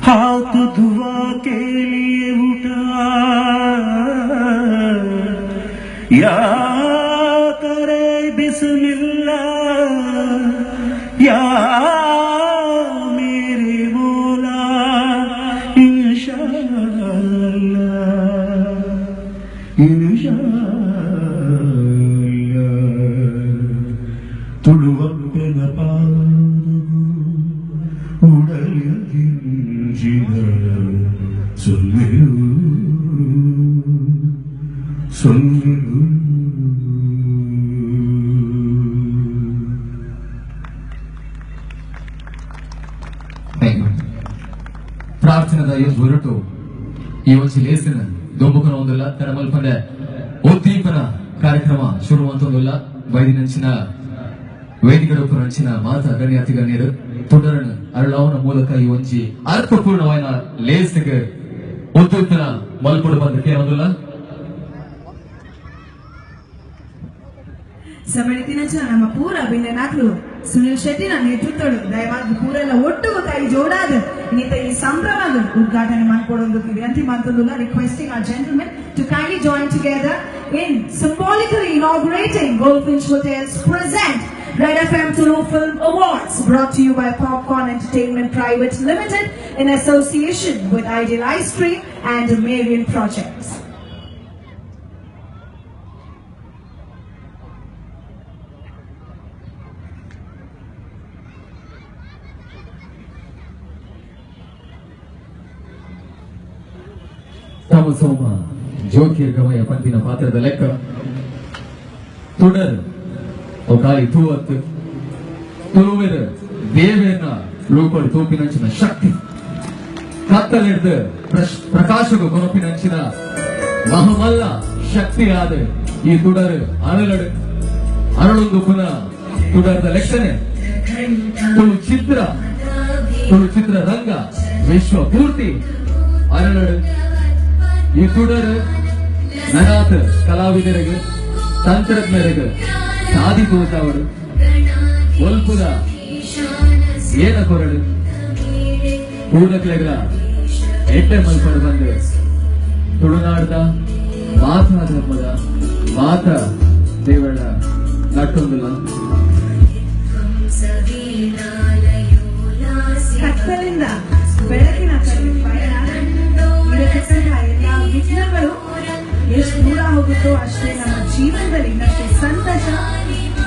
हाथ धुआ के लिए उठा या करे बिस्मिल्लाह या मेरे मौला इंशाअल्लाह इंशाअल्लाह ತುಳುವಂತೆನ ಪಾದವು ಉಡಲಿಂಜಿನ ಸೊಲ್ಲೆಯು ಸೊಲ್ಲೆಯು ಪ್ರಾರ್ಥನದ ಇವತ್ತು ಹೊರಟು ಈ ಒಂದು ಲೇಸಿನ ದೊಂಬಕನ ಒಂದಿಲ್ಲ ತನ್ನ ಮಲ್ಪಂಡ ಉದ್ದೀಪನ ಕಾರ್ಯಕ್ರಮ ಶುರುವಂತೊಂದಿಲ್ಲ ವೈದಿನಂಚಿನ ವೇದಿಕೆಗಳ ಅಂಚಿನ ಮಾತ ಗಣ್ಯಾತಿ ಗಣ್ಯರು തുടർന്ന് അരുളാവുന്ന ಮೂಲಕ ಈ ಒಂಜಿ ಅರ್ಥಪೂರ್ಣವಾದ ಲೇಸಿಗೆ ಉದ್ದೀಪನ ಮಲ್ಪಡು ಬಂದಕ್ಕೆ ಒಂದಿಲ್ಲ ಸಮಯತಿನ ನಮ್ಮ ಪೂರ ಭಿನ್ನನಾಕ್ಲು ಸುನಿಲ್ ಶೆಟ್ಟಿನ ನೇತೃತ್ವಗಳು ದಯವಾಗಿ ಪೂರೆಲ್ಲ ಒಟ್ಟಿಗೆ ಕೈ ಜೋಡಾದ ಇನ್ನಿತ ಈ ಸಂಭ್ರಮದ ಉದ್ಘಾಟನೆ ಮಾಡ್ಕೊಡೋದು ವಿನಂತಿ ಮಾಡ್ತದಲ್ಲ. Requesting our gentlemen to kindly join together in symbolically inaugurating Goldfinch Hotels present Red FM Tulu Film Awards, brought to you by Popcorn Entertainment Private Limited in association with Ideal Ice Cream and Marian Projects. ತಮ್ಮ ಸೋಮ ಜೋಕಿಯ ಗಮಯ ಪಂಪಿನ ಪಾತ್ರದ ಲೆಕ್ಕ തുടർ ಒಕಾಲಿ ತೂವತ್ತು ತುಳುವೆರ ದೇವೇನ ಲೋಕಲ್ ತೂಪಿನಂಚಿನ ಶಕ್ತಿ ಕತ್ತಲೆಡ್ದು ಪ್ರಕಾಶಕ ಕೊರಪಿನಂಚಿನ ಮಹಮಲ್ಲ ಶಕ್ತಿಯಾದ ಈ തുടർ ಅರಳೊಂದು ಪುನಃ തുടರ್ದ ಲೆಕ್ಕನೆ ತುಳು ಚಿತ್ರ ರಂಗ ವಿಶ್ವ ಪೂರ್ತಿ ಅರಳಡು ಈ തുടர் ನನಾಥ ಕಲಾವಿದರಿಗೆ ತಂತ್ರಜ್ಞರಿಗೆ ಸಾಧಿ ತೋರ್ತಾವರು ಒಲ್ಪುದ ಏನ ಕೊರಡು ಪೂರಕ್ಲೆಗಳ ಎಟ್ಟೆ ಮಲ್ಪಡು ಬಂದು ತುಳುನಾಡದ ಮಾತಾ ಧರ್ಮದ ಮಾತಾ ದೇವಳ ನಟ್ಟೊಂದಿಲ್ಲ ಕತ್ತಲಿಂದ ಬೆಳಕಿನ ಕಡೆ ಪಯಣ ಇದಕ್ಕೆ ಎಲ್ಲ ವಿಘ್ನಗಳು ಎಷ್ಟು ದೂರ ಹೋಗುತ್ತೋ ಅಷ್ಟೇ ನಮ್ಮ ಜೀವನದಲ್ಲಿ ಇನ್ನಷ್ಟು ಸಂತೋಷ,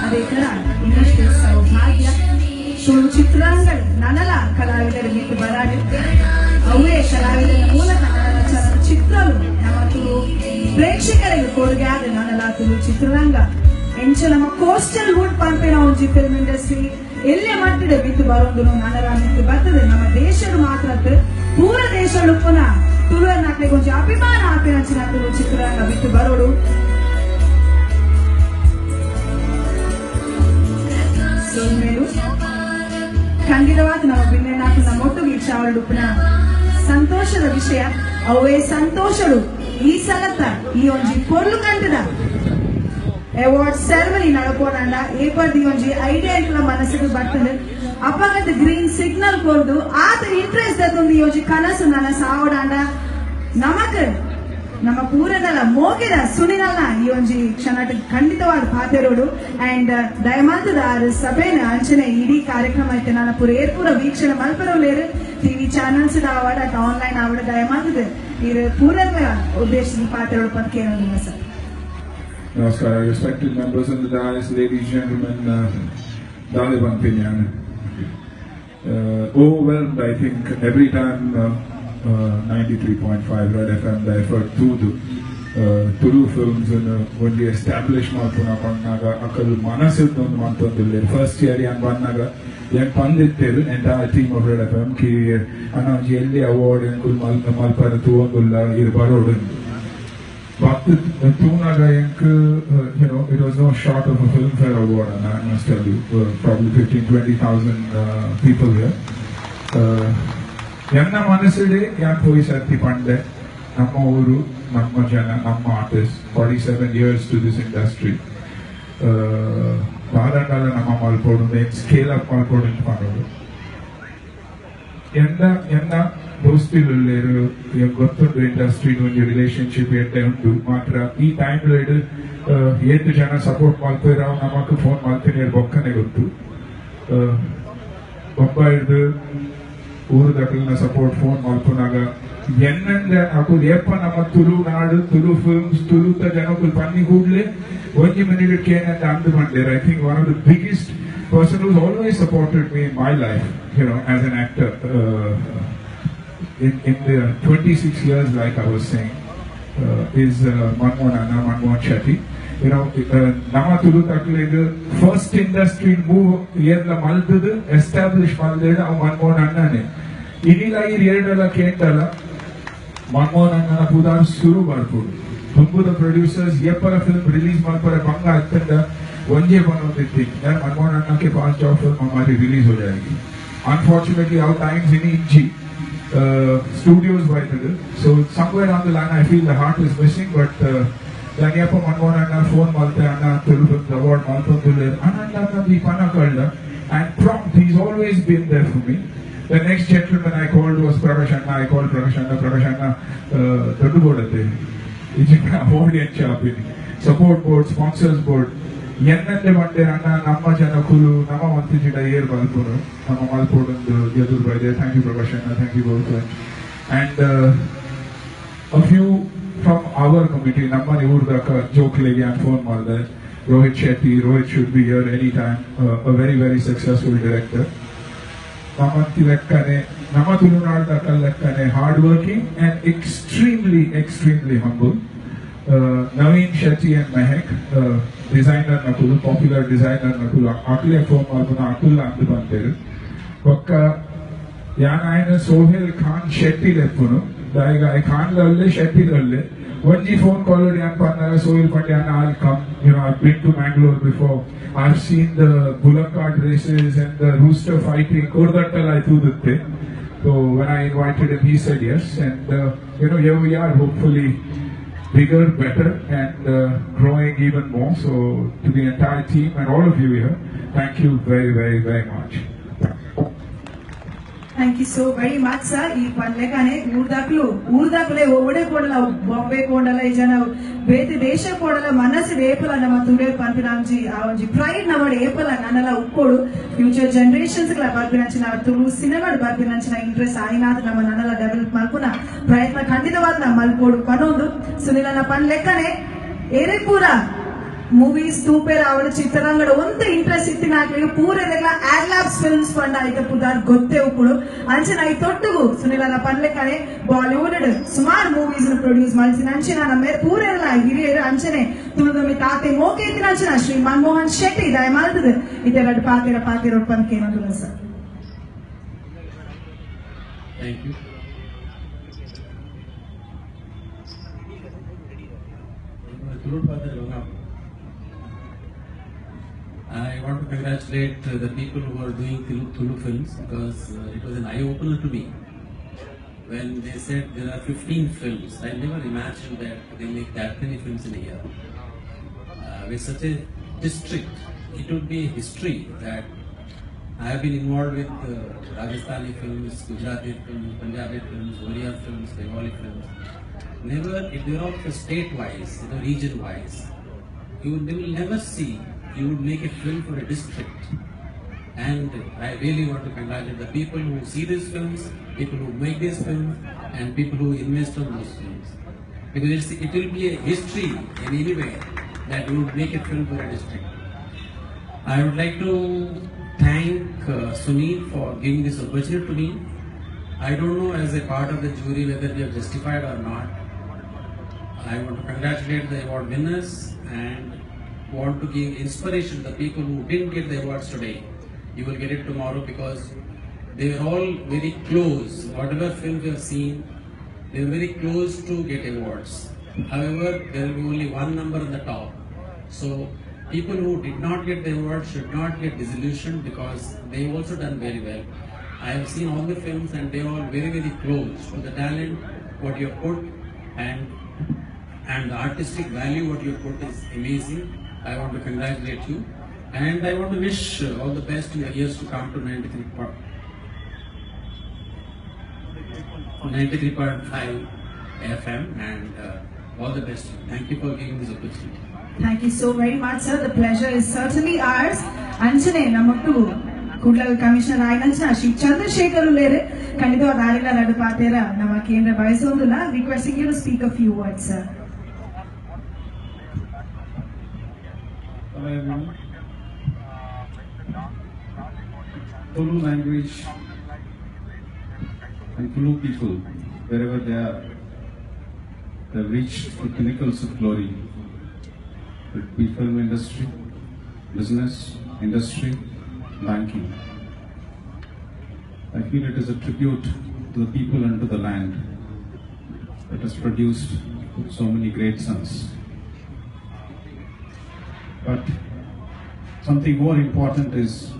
ಅದೇ ತರ ಇನ್ನಷ್ಟು ಸೌಭಾಗ್ಯ. ಸುಳ್ಳು ಚಿತ್ರಾಂಗಗಳು ನನಲ ಕಲಾವಿದರ ಗೀತೆ ಬರಾಡಿ ಅವೇ ಕಲಾವಿದರ ಮೂಲಕ ನನ್ನ ಚಲನಚಿತ್ರಗಳು ನಮ್ಮ ತುಳು ಪ್ರೇಕ್ಷಕರಿಗೆ ಕೊಡುಗೆ ಆದ ನನಲ ತುಳು ಚಿತ್ರರಂಗ ಎಂಚ ನಮ್ಮ ಕೋಸ್ಟಲ್ ವುಡ್ ಪಂಪಿನ ಒಂಜಿ ಫಿಲ್ಮ್ ಇಂಡಸ್ಟ್ರಿ ಎಲ್ಲೇ ಮಟ್ಟಿದೆ ಬಿತ್ತು ಬರೋದು ನನಲ ಬಿತ್ತು ಬರ್ತದೆ. ನಮ್ಮ ದೇಶದ ಮಾತ್ರ ಪೂರ ದೇಶಗಳು ಪುನಃ ತುಳುವ ನಾಟ್ಲೆ ಕೊಂಚ ಅಭಿಮಾನ ಆಪಿನಂಚಿನ ತುಳು ಚಿತ್ರರಂಗ ಬಿಟ್ಟು ಬರೋಡು. ಮೇಲೂ ಖಂಡಿತವಾಗಿ ನಮ್ಮ ಬಿನ್ನೆನಾಕು ನಮ್ಮ ಒಟ್ಟಿಗೆ ಇಚ್ಛಾವರಡು ಪುನಃ ಸಂತೋಷದ ವಿಷಯ ಅವೇ ಸಂತೋಷಡು ಈ ಸಲತ ಈ ಒಂಜಿ ಪೊರ್ಲು ಕಂಡದ ಅವಾರ್ಡ್ ಸೆರೆಮನಿ ನಡಪೋನಂಡ ಏಪರ್ದು ಈ ಒಂಜಿ ಐಡಿಯಾ ಇಟ್ಲ ಮನಸ್ಸಿಗೆ ಬರ್ತದೆ. ಅಪಗತ ಗ್ರೀನ್ ಸಿಗ್ನಲ್ ಕೊಡ್ದು ಆತ ಇಂಟ್ರೆಸ್ಟ್ ಅದೊಂದು ಯೋಜಿ ಕನಸು ನನ್ನ ಸಾವಡಾಂಡ ನಮಕ್ ನಮ್ಮ ಪೂರದಲ್ಲ ಮೋಗೆದ ಸುನಿಲನ ಈ ಒಂಜಿ ಕ್ಷಣ ಖಂಡಿತವಾದ ಪಾತೆರೋಡು ಅಂಡ್ ದಯಮಾತದ ಆರು ಸಭೆನ ಅಂಚನೆ ಇಡೀ ಕಾರ್ಯಕ್ರಮ ಐತೆ ನಾನು ಪೂರ ಏರ್ಪೂರ ವೀಕ್ಷಣೆ ಮಲ್ಪರೋಲೇರು ಟಿವಿ ಚಾನಲ್ಸ್ ಆವಾಡ ಆನ್ಲೈನ್ ಆವಾಡ ದಯಮಾತದ ಇರು ಪೂರಲ್ಲ ಉದ್ದೇಶದ ಪಾತೆರೋಡು ಪಂಕೇನೋದಿಲ್ಲ sir. Namaskar, respected members of the dais, ladies, gentlemen, Daliban Pinyan. Overwhelmed, I think, every time 93.5 Red FM, the effort to the Tulu films and when we established Malpuna Pannaga, Akal Manasid on Mantondile, first year in Pannaga, Yan Pandit Tel, entire team of Red FM, Ki Ananjelli Award and Kul Malparatu Angulla, Irbarodin. But Tunaga, it was no short of a Filmfare Award, and I must tell you, probably 15,000-20,000 people here. Yanna Manaside, Yan Poisati Pande, Namma Uru, Namma Jana, Namma artist, 47 years to this industry. Badangala Namma Malpodu, then scale up Malpodu in Panodu. Yanna ದೋಸ್ತಿಗಳು ಗೊತ್ತೊಂದು ಇಂಡಸ್ಟ್ರಿ ಒಂದು ರಿಲೇಶನ್ಶಿಪ್ ಏಟೆ ಉಂಟು ಮಾತ್ರ ಈ ಟೈಮ್ ಏತು ಜನ ಸಪೋರ್ಟ್ ಮಾಡ್ತೀರ ನಮಕ್ ಫೋನ್ ಮಾಡ್ತೀನಿ ಬೊಕ್ಕನೆ ಗೊತ್ತು ಒಬ್ಬ ಹಿಡ್ದು ಊರದಕ್ಕಲ್ನ ಸಪೋರ್ಟ್ ಫೋನ್ ಮಾಡ್ಕೊಂಡಾಗ ಎನ್ನಂದ್ರೆ ಅದು ಏಪ ನಮ್ಮ ತುಳು ನಾಡು ತುಳು ಫಿಲ್ಮ್ಸ್ ತುಳುತ ಜನಕ್ಕೂ ಪನ್ನಿ ಕೂಡ್ಲೆ ಒಂಜಿ ಮಿನಿಟ್ ಏನಂತ ಅಂದು ಬಂದಿರ I think one of the biggest person who's always supported me in my life as an actor. In the 26 years, like I was saying, is Manmohan Anna, Manmohan Shetty. Nama Tulu Takle, first industry move, Yerla Maldudu, established Maldeda, Manmohan Anna ne. Inila Yerdala Kentala, Manmohan Anna Pudar Suru Barpur. Humbu the producers, Yepara film release Malpara Banga Attenda, one year one of the thing. Then Manmohan Anna ke 5 film Mamari release ho jayegi. Unfortunately, our times in Inchi. Studios by the so somewhere on the line I feel the heart is missing, but Danyapa Manmohan Anna phone Malte Anna Tulu award Malpundule Ananda Dipana Kalda, and prompt he's always been there for me. The next gentleman I called was Prakash Anna. I called Prakash Anna Dodu Bodate Ijika award and Chapini support board, sponsors board. Yennante Mande Anna Namma Janakulu Nama Mantijida Air Balpuru Nama Malpodu Yadur Baide. Thank you Prakash Anna, thank you both. And a few from our committee, Namma Nivurdaka, Joe Klegi and phone Malde, Rohit Shetty. Rohit should be here anytime, a very, very successful director. Namanti Lekkane, Nama Tulunadaka Lekkane, hardworking and extremely, extremely humble. Naveen Shetty and Mehak, designer Nakulu, popular designer Nakulu, Akle phone Malpuna Akula and the Bandir. Bakka Yana Sohail Khan Shetty Lepunu, Daiga I can't Lalle Shetty Lalle. One G phone call Yan Pana Sohail Patiana, I'll come. I've been to Mangalore before. I've seen the bullock cart races and the rooster fighting. Kordatal I do the thing. So when I invited him, he said yes. And here we are, hopefully bigger, better, and growing even more. So to the entire team and all of you here, thank you very, very, very much. Thank you so very much, sir. ಈ ಪಲ್ಲೆಗಾನೆ ಊರ್ದಾಕ್ಲೆ ಓಡೆ ಕೊಡಲ ಬಾಂಬೆ ಕೊಡಲ ಈ ಜನ ಬೇತೆ ದೇಶ ಕೊಡಲ ಮನಸ್ಸು ಏಪಲ ನಮ್ಮ ತುಡೆ ಪಂಪಿನಾಂಜಿ ಆ ಒಂಜಿ ಪ್ರೈಡ್ ನಮ್ಮಡೆ ಏಪಲ ನನ್ನಲ ಉಕ್ಕೋಡು ಫ್ಯೂಚರ್ ಜನರೇಷನ್ಸ್ ಗಳ ಬರ್ಪಿನಂಚಿನ ತುಳು ಸಿನಿಮಾಡ್ ಬರ್ಪಿನಂಚಿನ ಇಂಟ್ರೆಸ್ಟ್ ಆಯ್ನಾದ ನಮ್ಮ ನನ್ನಲ ಡೆವಲಪ್ ಮಲ್ಪುನ ಪ್ರಯತ್ನ ಖಂಡಿತವಾದ ನಮ್ಮ ಮಲ್ಪೋಡು ಪನೊಂದು ಸುನಿಲನ ಪನ್ಲೆಕ್ಕನೆ ಏರೆ ಪೂರ ಮೂವೀಸ್ ತೂಪೆ ರಾವಣ ಚಿತ್ರರಂಗಡ ಒಂದು ಇಂಟ್ರೆಸ್ಟ್ ಇತ್ತಿನ ಹಾಕಲಿಗೆ ಪೂರೆಲ್ಲ ಆಡ್ಲಾಬ್ಸ್ ಫಿಲ್ಮ್ಸ್ ಫಂಡ್ ಆಯ್ತು ಪುದಾರ್ ಗೊತ್ತೇ ಉಕ್ಕುಳು ಅಂಚೆ ನೈ ತೊಟ್ಟುಗು ಸುನಿಲನ ಪನ್ಲೆಕ್ಕನೆ ಬಾಲಿವುಡ್ ಸುಮಾರು ಮೂವೀಸ್ ಪ್ರೊಡ್ಯೂಸ್ ಮಾಡಿಸಿನ ಅಂಚಿನ ನಮ್ಮ ಪೂರೆಲ್ಲ ಹಿರಿಯರು ಅಂಚನೆ ತುಳುದೊಮ್ಮೆ ತಾತೆ ಮೋಕೆ ಇತ್ತಿನ ಅಂಚಿನ ಶ್ರೀ ಮನಮೋಹನ್ ಶೆಟ್ಟಿ ದಯ ಮಾಡ್ತದೆ ಇದೆರಡು ಪಾತಿರ ಪಂಕೆ ಏನಂತ sir. Thank you. I want to congratulate the people who are doing Tulu films because it was an eye-opener to me. When they said there are 15 films, I never imagined that they make that many films in a year. With such a district, it would be history that I have been involved with Rajasthani films, Gujarati films, Punjabi films, Oriya films, Bengali films. never, if they are also state-wise, region-wise, you will never see, you would make a film for a district. And I really want to congratulate the people who see these films, people who make these films, and people who invest on those films. Because it will be a history in any way that you would make a film for a district. I would like to thank Sunil for giving this opportunity to me. I don't know as a part of the jury whether they are justified or not. I want to congratulate the award winners and want to give inspiration to the people who didn't get the awards today. You will get it tomorrow because they were all very close. Whatever film you have seen, they were very close to get awards. However, there will be only one number on the top. So people who did not get the award should not get disillusioned because they also done very well. I have seen all the films and they are all very, very close to the talent, what you have put, and the artistic value what you have put is amazing. I want to congratulate you and I want to wish all the best in the years to come to 93.5 FM and all the best. Thank you for giving this opportunity. Thank you so very much, sir. The pleasure is certainly ours. Anjane, namakku Kudlal Commissioner Ainanchana Shri Chandrasekhar Ulere, Kandidava Darila Nadu Patera, Nama Kendra Vaisondula, requesting you to speak a few words, sir. Hello everyone. Tulu language and Tulu people, wherever they are, they have reached the pinnacles of glory. It be film industry, business, industry, banking. I feel it is a tribute to the people and to the land that has produced so many great sons. But something more important is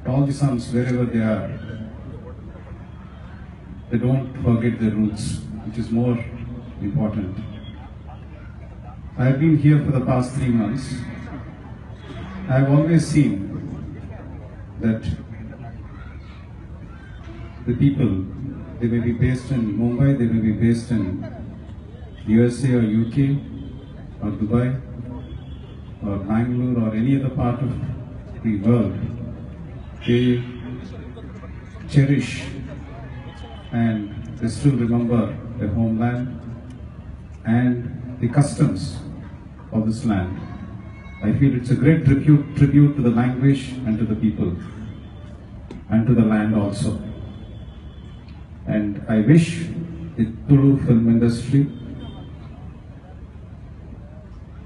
all the sons, wherever they are, they don't forget their roots, which is more important. I have been here for the past 3 months. I have always seen that the people, they may be based in Mumbai, they may be based in USA or UK or Dubai or Bangalore or any other part of the world, they cherish and they still remember their homeland and the customs of this land. I feel it's a great tribute to the language and to the people and to the land also. And I wish the Tulu film industry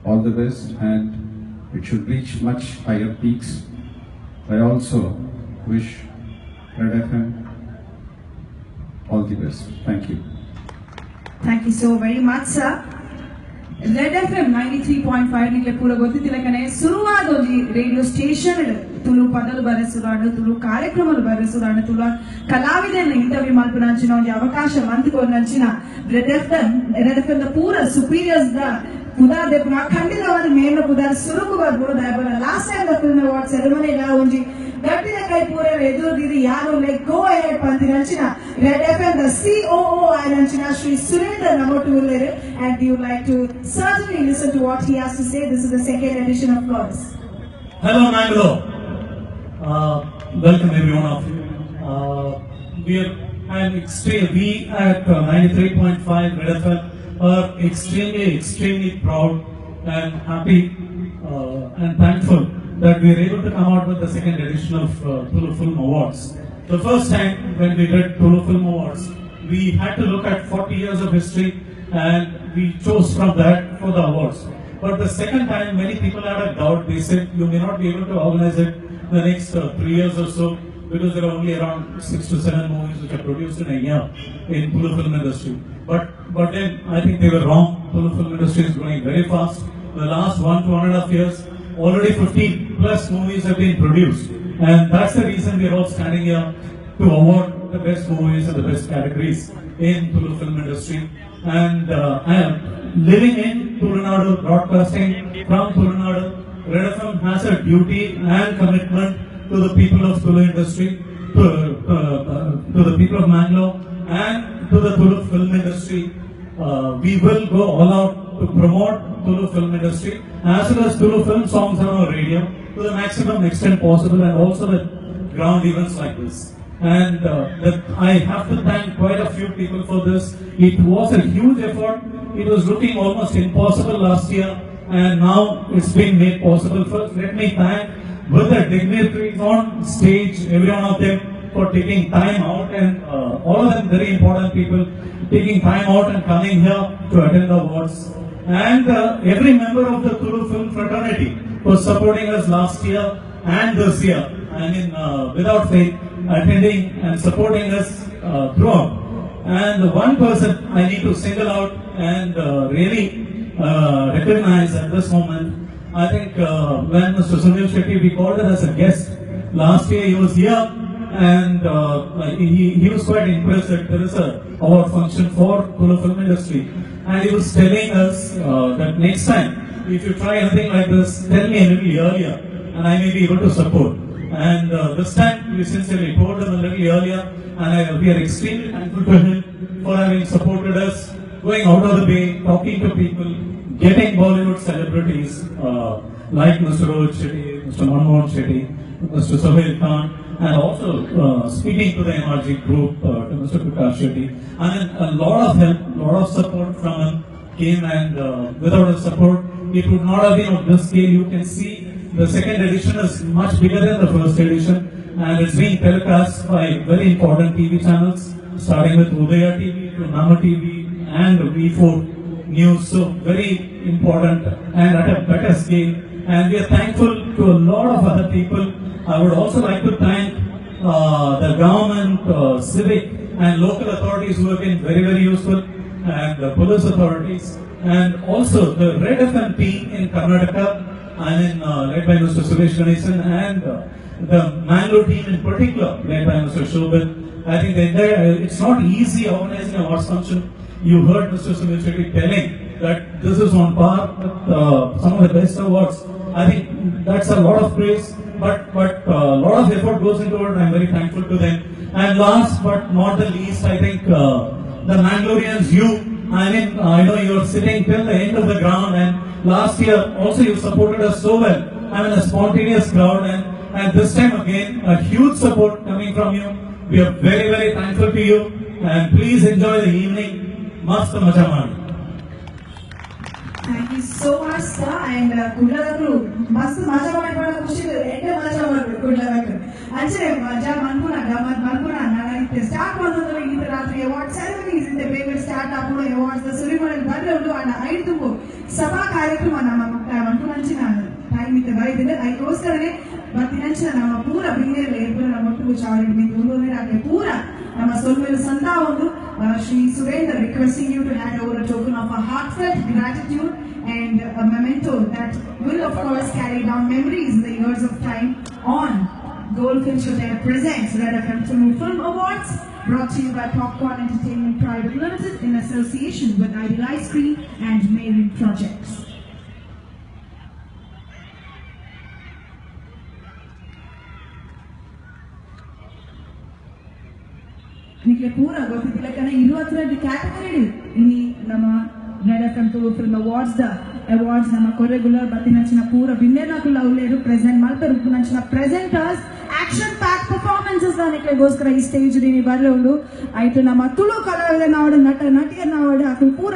all the best and it should reach much higher peaks. I also wish Red FM all the best. Thank you. Thank you so very much, sir. Red FM 93.5 ನಿಮಗೆ ಪೂರ ಗೊತ್ತಿಲ್ಲ ಕಣೆ ಶುರುವಾದ ಒಂದು ರೇಡಿಯೋ ಸ್ಟೇಷನ್ ತುಳು ಪದಲು ಬರೆಸುರಾಡು ತುಳು ಕಾರ್ಯಕ್ರಮಗಳು ಬರೆಸುರಾಡು ತುಳು ಕಲಾವಿದನ್ನ ಇಂಟರ್ವ್ಯೂ ಮಲ್ಪುನಂಚಿನ ಒಂದು ಅವಕಾಶ ಮಂತ್ಕೊಂಡಂಚಿನ ರೆಡ್ ಎಫ್ಎಂ ದ ಪೂರ ಸುಪೀರಿಯರ್ಸ್ ದ ಪುದಾರ್ ದೆಪ್ಪನ ಖಂಡಿತವಾದ ಮೇನ ಪುದಾರ್ ಸುರುಕು ಬರ್ಬೋದು ದಯಪಡ ಲಾಸ್ಟ್ ಟೈಮ್ ದ ಫಿಲ್ಮ್ ಅವಾರ್ಡ್ ಸೆರೆಮನಿಗ ಒಂಜಿ ಗಟ್ಟಿನ ಕೈ ಪೂರ ಎದುರುದಿರಿ ಯಾರು ಲೈಕ್ ಗೋ ಅಹೆಡ್ ಪಂತಿನಂಚಿನ ರೆಡ್ ಎಫ್ಎಂ ದ COO ಆಯ್ನಂಚಿನ ಶ್ರೀ ಸುರೇಂದ್ರ ನಮೋಟು ಉಲ್ಲೇರು and you like to certainly listen to what he has to say. This is the second edition of Flores. Hello Mangalore. Welcome every one of you. We at 93.5 Red FM are extremely proud and happy and thankful that we are able to come out with the second edition of Tulu Film Awards. The first time when we did Tulu Film Awards, we had to look at 40 years of history and we chose from that for the awards. But the second time, many people had a doubt. They said you may not be able to organize it the next 3 years or so because there are only around 6 to 7 movies which are produced in a year in Tulu film industry. But then I think they were wrong. Tulu film industry is growing very fast. The last 1.5 years, already 15 plus movies have been produced, and that's the reason we are all standing here to award the best movies and the best categories in Tulu film industry. And I am living in Tulunadu, broadcasting from Tulunadu. Red FM has a duty and commitment to the people of Tulu industry, to the people of Mangalore and to the Tulu film industry we will go all out to promote Tulu film industry as well as Tulu film songs on our radio to the maximum extent possible, and also with ground events like this. And I have to thank quite a few people for this. It was a huge effort. It was looking almost impossible last year, and now it's been made possible. First, let me thank with the dignitaries on stage, every one of them, for taking time out, and all of them very important people taking time out and coming here to attend the awards. And every member of the Tulu film fraternity was supporting us last year and this year. I mean, without faith, attending and supporting us throughout. And one person I need to single out and really recognize at this moment. I think when Mr. Sunil Shetty, we called him as a guest last year, he was here, and he was quite impressed that there is a award function for Tulu film industry, and he was telling us that next time if you try anything like this, tell me a little earlier and I may be able to support. And this time we sincerely told him a little earlier, and we are extremely thankful to him for having supported us, going out of the way, talking to people, getting Bollywood celebrities like Mr. Rohit Shetty, Mr. Manmohan Shetty, Mr. Sohail Khan, and also speaking to the MRG group, to Mr. Prakash Shetty. And a lot of help, lot of support from him came, and without his support, it would not have been of this scale. You can see the second edition is much bigger than the first edition, and it's being telecast by very important TV channels, starting with Udaya TV to Nama TV and V4 News. So very important and at a better scale. And we are thankful to a lot of other people. I would also like to thank the government, civic and local authorities who have been very, very useful, and the police authorities, and also the Red FM team in Karnataka, led by Mr. Suresh Ganesan, and the Mangalore team in particular, led by Mr. Shobhan. I think it's not easy organizing a awards function. You heard Mr. Sunil Shetty telling that this is on par with some of the best awards. I think that's a lot of praise, but a lot of effort goes into it, and I'm very thankful to them. And last but not the least, I think the Mangaloreans, I know you're sitting till the end of the ground, and last year also you supported us so well. I mean, a spontaneous crowd, and this time again, a huge support coming from you. We are very, very thankful to you, and please enjoy the evening. Mast maja madi. Thank you so much, sir. And Kudladakru, mast maja madi ಖುಷಿ ಎಂಟೆ maja madi Kudladakru. Anche maja manpuna gamat manpuna nagani start madodre ಈ ರಾತ್ರಿ ಅವಾರ್ಡ್ ಸೆರೆಮನೀಸ್ ಇಂದ ಬೇಗ ಸ್ಟಾರ್ಟ್ ಆಗುವ ಅವಾರ್ಡ್ಸ್ ದ ಸುರಿಮನೆ ಬಂದು ಅಣ್ಣ ಐದು ಸಭಾ ಕಾರ್ಯಕ್ರಮ ನಮ್ಮ ಮಂಟುನಂಚಿನ ಟೈಮ್ ಇತ್ತು ಬೈದಿದೆ ಅದಕ್ಕೋಸ್ಕರನೇ ಮತ್ತಿನಂಚಿನ ನಮ್ಮ ಪೂರ ಬಿಂಗೇರಲ್ಲಿ ಏರ್ಪುರ ನಮ್ಮ ಒಟ್ಟು ಚಾವಡಿ ಮುಂದೂನೇ ರಾತ್ರಿ ಪೂರ ನಮ್ಮ ಸೊಲ್ಮೆಲು ಸಂತ ಒಂದು Shri Surendra requesting you to hand over a token of a heartfelt gratitude and a memento that will of course carry down memories in the years of time on Goldfinch Hotel presents Red FM Tulu Film Awards, brought to you by Popcorn Entertainment Private Limited in association with Ideal Ice Cream and Mailing Projects. ನಿಮಗೆ ಪೂರ ಗೊತ್ತಿಲ್ಲ ಕಣ 22 ಕ್ಯಾಟಗರಿ ಇನಿ ನಮ್ಮ red F M Tulu film awards ನಮ್ಮ ಕೊರೆಗುಲರ್ ಬತ್ತಿನಂಚಿನ ಪೂರ ಬಿನ್ನೆನಾಕುಲ ಉಲ್ಲೇರು ಪ್ರೆಸೆಂಟ್ ಮಲ್ಪರು ನಂಚಿನ ಪ್ರೆಸೆಂಟರ್ಸ್ ಆಕ್ಷನ್ ಪ್ಯಾಕ್ ಪರ್ಫಾರ್ಮೆನ್ಸಸ್ ನಿಕ್ಲೆಗೋಸ್ಕರ ಈ ಸ್ಟೇಜ್ ರಿ ಬರ್ರೆ ಉಂಡು ಐಟು ನಮ್ಮ ತುಳು ಕಲಾವಿದ ನಾವಡು ನಟ ನಟಿಯರ್ ನಾವಡು ಪೂರ